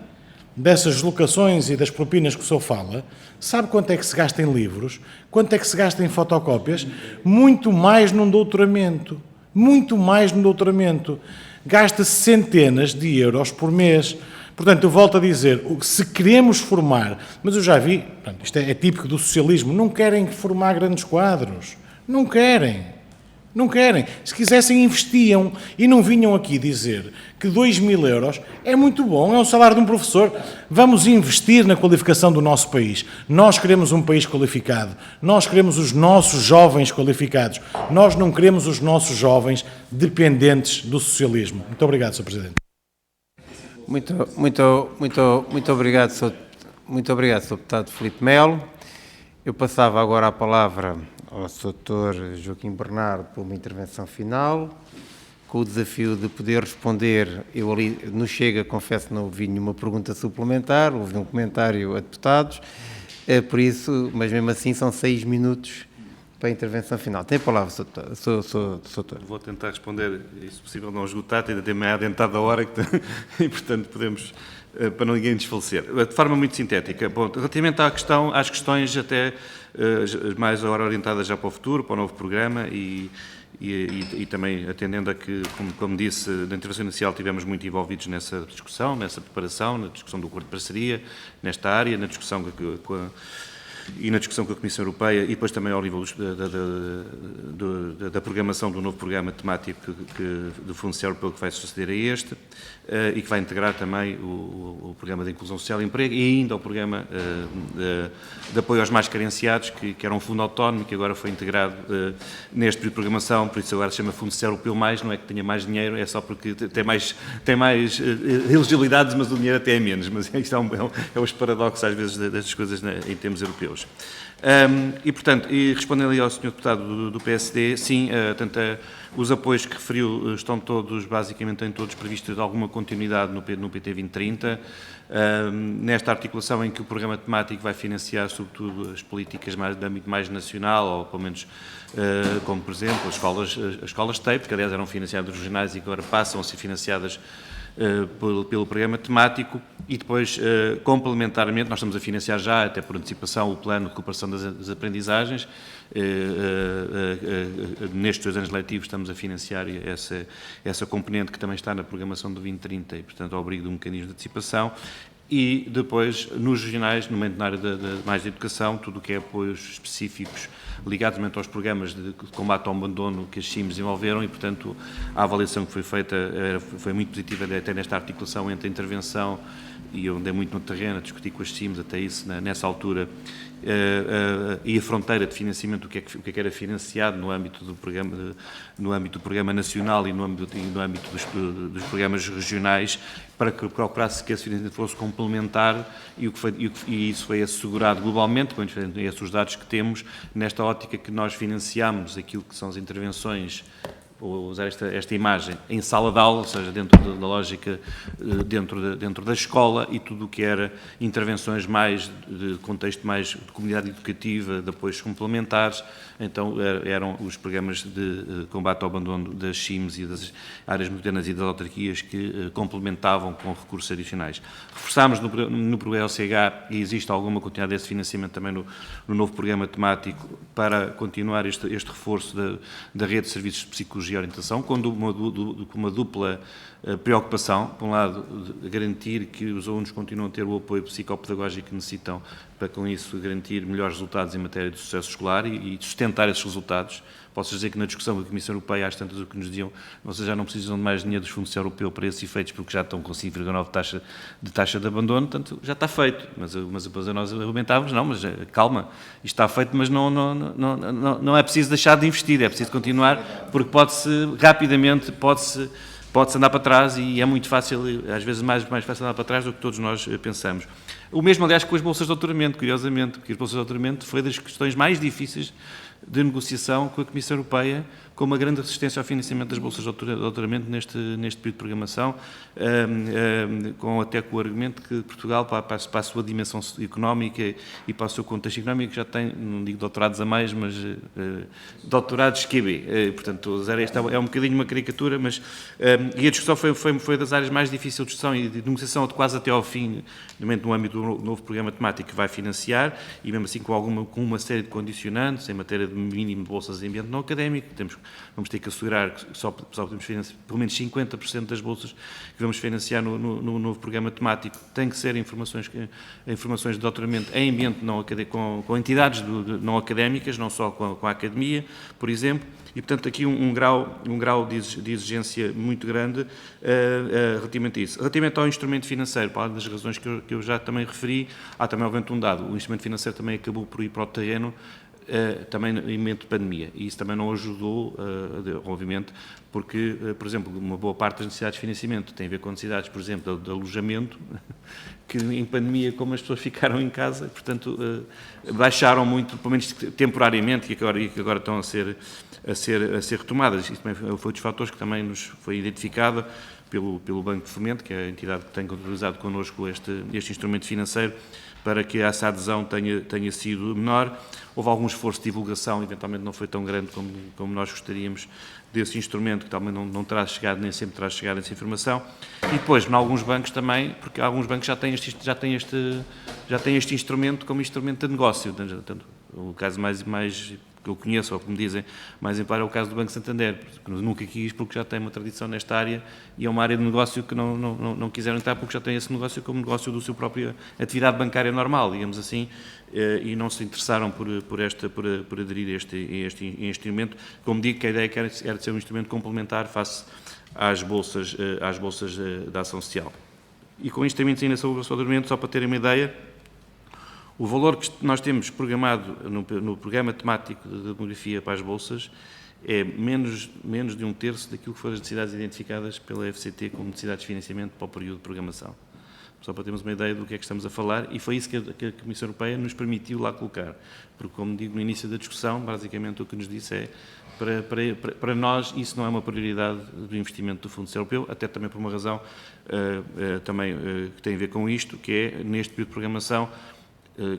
dessas locações e das propinas que o senhor fala, sabe quanto é que se gasta em livros? Quanto é que se gasta em fotocópias? Muito mais num doutoramento. Muito mais num doutoramento. Gasta-se centenas de euros por mês. Portanto, eu volto a dizer, se queremos formar, mas eu já vi, isto é típico do socialismo, não querem formar grandes quadros. Não querem. Não querem. Se quisessem, investiam e não vinham aqui dizer que 2.000 euros é muito bom, é o salário de um professor. Vamos investir na qualificação do nosso país. Nós queremos um país qualificado. Nós queremos os nossos jovens qualificados. Nós não queremos os nossos jovens dependentes do socialismo. Muito obrigado, Sr. Presidente.
Muito obrigado, Sr. Deputado Filipe Melo. Eu passava agora a palavra ao Sr. Joaquim Bernardo para uma intervenção final, com o desafio de poder responder. Eu ali no Chega, confesso, não ouvi nenhuma pergunta suplementar, houve um comentário a deputados, por isso, mas mesmo assim são 6 minutos para a intervenção final. Tem a palavra, Sr.
Vou tentar responder, se possível não esgotar, ainda tem meia adiantada a hora, e portanto podemos, para ninguém desfalecer. De forma muito sintética, bom, relativamente às questões até mais agora orientadas já para o futuro, para o novo programa e também atendendo a que, como disse, na intervenção inicial estivemos muito envolvidos nessa discussão, nessa preparação, na discussão do acordo de parceria, nesta área, na discussão e na discussão com a Comissão Europeia e depois também ao nível da programação do novo programa temático do Fundo Social Europeu que vai suceder a este e que vai integrar também o programa de inclusão social e emprego e ainda o programa de apoio aos mais carenciados, que era um fundo autónomo que agora foi integrado neste período de programação, por isso agora se chama Fundo Social Europeu mais, não é que tenha mais dinheiro, é só porque tem mais elegibilidades, mas o dinheiro até é menos, mas isto é os paradoxos às vezes das coisas em termos europeus. E, portanto, respondendo ali ao Sr. Deputado do PSD, sim, os apoios que referiu estão todos, basicamente, em todos previstos de alguma continuidade no PT 2030, nesta articulação em que o programa temático vai financiar, sobretudo, as políticas de âmbito mais nacional, ou pelo menos, como, por exemplo, as escolas TAPE, que, aliás, eram financiadas regionais e que agora passam a ser financiadas pelo programa temático e depois, complementarmente, nós estamos a financiar já, até por antecipação, o plano de recuperação das aprendizagens. Nestes 2 anos letivos estamos a financiar essa componente que também está na programação do 2030 e, portanto, ao abrigo de um mecanismo de antecipação. e depois, nos regionais, na área mais da educação, tudo o que é apoios específicos ligados aos programas de combate ao abandono que as CIMs desenvolveram e, portanto, a avaliação que foi feita foi muito positiva até nesta articulação entre a intervenção, e eu andei muito no terreno a discutir com as CIMs até isso, nessa altura, e a fronteira de financiamento, o que é que era financiado no âmbito do programa nacional e no âmbito dos programas regionais, para que procurasse que esse financiamento fosse complementar, e isso foi assegurado globalmente, com esses os dados que temos, nesta ótica que nós financiamos aquilo que são as intervenções, ou usar esta imagem, em sala de aula, ou seja, dentro da lógica, dentro da escola, e tudo o que era intervenções mais de contexto mais de comunidade educativa, de apoios complementares. Então eram os programas de combate ao abandono das CIMs e das áreas metropolitanas e das autarquias que complementavam com recursos adicionais. Reforçámos no programa LCH, e existe alguma continuidade desse financiamento também no novo programa temático, para continuar este reforço da rede de serviços de psicologia e orientação, com uma dupla preocupação. Por um lado, garantir que os alunos continuam a ter o apoio psicopedagógico que necessitam, para com isso garantir melhores resultados em matéria de sucesso escolar e sustentar esses resultados. Posso dizer que na discussão da Comissão Europeia, às tantas, o que nos diziam, vocês já não precisam de mais dinheiro dos fundos europeus para esses efeitos, porque já estão com 5,9 de taxa de abandono, portanto, já está feito. Mas depois nós argumentávamos, não, mas calma, isto está feito, mas não é preciso deixar de investir, é preciso continuar, porque rapidamente pode-se andar para trás, e é muito fácil, às vezes mais fácil andar para trás do que todos nós pensamos. O mesmo, aliás, com as bolsas de doutoramento, curiosamente, porque as bolsas de doutoramento foi das questões mais difíceis de negociação com a Comissão Europeia, com uma grande resistência ao financiamento das bolsas de doutoramento neste período de programação, até com o argumento que Portugal, para a sua dimensão económica e para o seu contexto económico, já tem, não digo doutorados a mais, mas doutorados QB. Portanto, esta é um bocadinho uma caricatura, mas e a discussão foi das áreas mais difíceis de discussão e de negociação quase até ao fim, no âmbito do novo programa temático que vai financiar, e mesmo assim com uma série de condicionantes em matéria de mínimo de bolsas de ambiente não académico. Vamos ter que assegurar que só podemos financiar pelo menos 50% das bolsas que vamos financiar no novo programa temático. Tem que ser informações de doutoramento em ambiente não académico, com entidades não académicas, não só com a academia, por exemplo. E, portanto, aqui um grau de exigência muito grande relativamente a isso. Relativamente ao instrumento financeiro, para além das razões que eu já também referi, há também, obviamente, um dado. O instrumento financeiro também acabou por ir para o terreno, também em momento de pandemia, e isso também não ajudou, obviamente, porque, por exemplo, uma boa parte das necessidades de financiamento tem a ver com necessidades, por exemplo, de alojamento, que em pandemia, como as pessoas ficaram em casa, portanto, baixaram muito, pelo menos temporariamente, e que agora estão a ser retomadas. Isso também foi um dos fatores que também nos foi identificado pelo Banco de Fomento, que é a entidade que tem utilizado connosco este instrumento financeiro, para que essa adesão tenha sido menor. Houve algum esforço de divulgação, eventualmente não foi tão grande como nós gostaríamos, desse instrumento, que também não terá chegado, nem sempre terá chegado essa informação. E depois, em alguns bancos também, porque alguns bancos já têm este instrumento como instrumento de negócio. Portanto, o caso mais que eu conheço, ou que me dizem mais em par, é o caso do Banco Santander, que nunca quis, porque já tem uma tradição nesta área, e é uma área de negócio que não quiseram entrar, porque já tem esse negócio como negócio da sua própria atividade bancária normal, digamos assim, e não se interessaram por aderir a este instrumento. Como digo, que a ideia era de ser um instrumento complementar face às bolsas da ação social. E com isto ainda sobre o doutoramento, só para terem uma ideia, o valor que nós temos programado no programa temático de demografia para as bolsas é menos de um terço daquilo que foram as necessidades identificadas pela FCT como necessidades de financiamento para o período de programação. Só para termos uma ideia do que é que estamos a falar, e foi isso que a Comissão Europeia nos permitiu lá colocar. Porque, como digo no início da discussão, basicamente o que nos disse é, para nós, isso não é uma prioridade do investimento do Fundo Europeu, até também por uma razão que tem a ver com isto, que é, neste período de programação,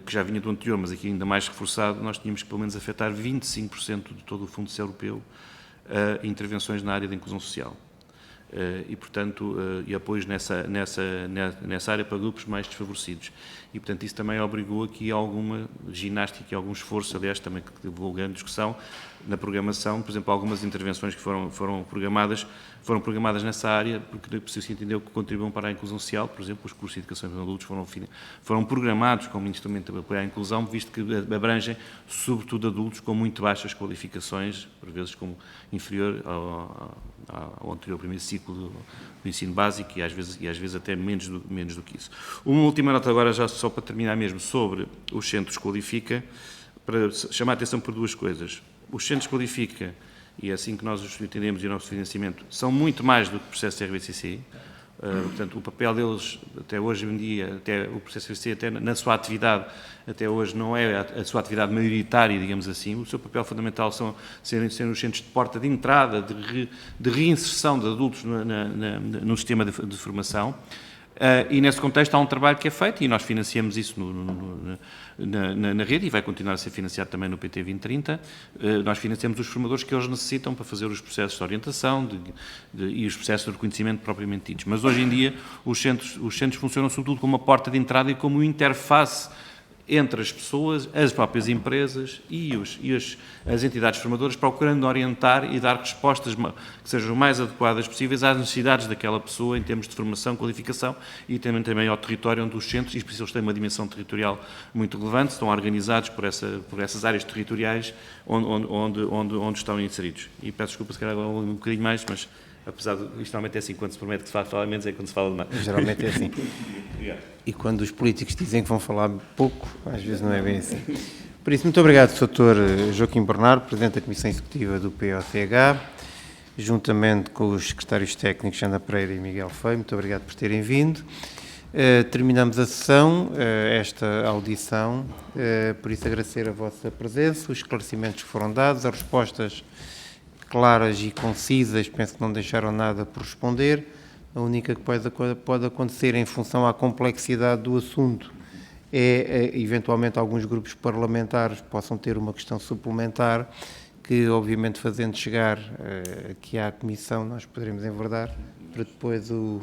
que já vinha do anterior, mas aqui ainda mais reforçado, nós tínhamos que pelo menos afetar 25% de todo o Fundo Europeu a intervenções na área da inclusão social. e, portanto, e apoios nessa área para grupos mais desfavorecidos. E, portanto, isso também obrigou aqui a alguma ginástica e algum esforço, aliás, também que levou grande discussão na programação. Por exemplo, algumas intervenções que foram programadas nessa área, porque se entendeu que contribuam para a inclusão social. Por exemplo, os cursos de educação para adultos foram programados como instrumento de apoio à inclusão, visto que abrangem, sobretudo, adultos com muito baixas qualificações, por vezes como inferior ao anterior primeiro ciclo do ensino básico e às vezes até menos do que isso. Uma última nota agora, já só para terminar mesmo, sobre os centros Qualifica, para chamar a atenção por duas coisas. Os centros Qualifica, e é assim que nós os entendemos e o nosso financiamento, são muito mais do que o processo RBCC. Portanto, o papel deles, até hoje em dia, até o processo RBCC, até na sua atividade, até hoje não é a sua atividade maioritária, digamos assim. O seu papel fundamental são serem os centros de porta de entrada, de reinserção de adultos no sistema de formação. E nesse contexto há um trabalho que é feito e nós financiamos isso na rede e vai continuar a ser financiado também no PT 2030. Nós financiamos os formadores que eles necessitam para fazer os processos de orientação e os processos de reconhecimento propriamente ditos. Mas hoje em dia os centros funcionam sobretudo como uma porta de entrada e como interface entre as pessoas, as próprias empresas e as entidades formadoras, procurando orientar e dar respostas que sejam o mais adequadas possíveis às necessidades daquela pessoa em termos de formação, qualificação e também ao território onde os centros, e por isso eles têm uma dimensão territorial muito relevante, estão organizados por essas áreas territoriais onde estão inseridos. E peço desculpa se calhar um bocadinho mais, mas apesar de isto normalmente é assim, quando se promete que se fala menos é quando se fala demais.
Geralmente é assim. E quando os políticos dizem que vão falar pouco, às vezes não é bem assim. Por isso, muito obrigado, Sr. Joaquim Bernardo, Presidente da Comissão Executiva do POCH, juntamente com os secretários técnicos Ana Pereira e Miguel Feio. Muito obrigado por terem vindo. Terminamos a sessão, esta audição, por isso agradecer a vossa presença, os esclarecimentos que foram dados, as respostas claras e concisas, penso que não deixaram nada por responder. A única que pode acontecer em função à complexidade do assunto é, eventualmente, alguns grupos parlamentares possam ter uma questão suplementar que, obviamente, fazendo chegar aqui à Comissão, nós poderemos enverdar para depois o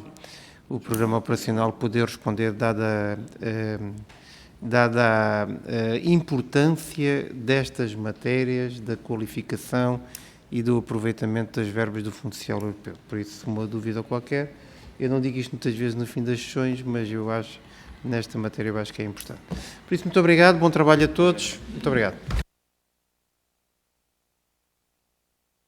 programa operacional poder responder, dada a importância destas matérias, da qualificação e do aproveitamento das verbas do Fundo Social Europeu. Por isso, uma dúvida qualquer, eu não digo isto muitas vezes no fim das sessões, mas eu acho, nesta matéria, eu acho que é importante. Por isso, muito obrigado, bom trabalho a todos, muito obrigado.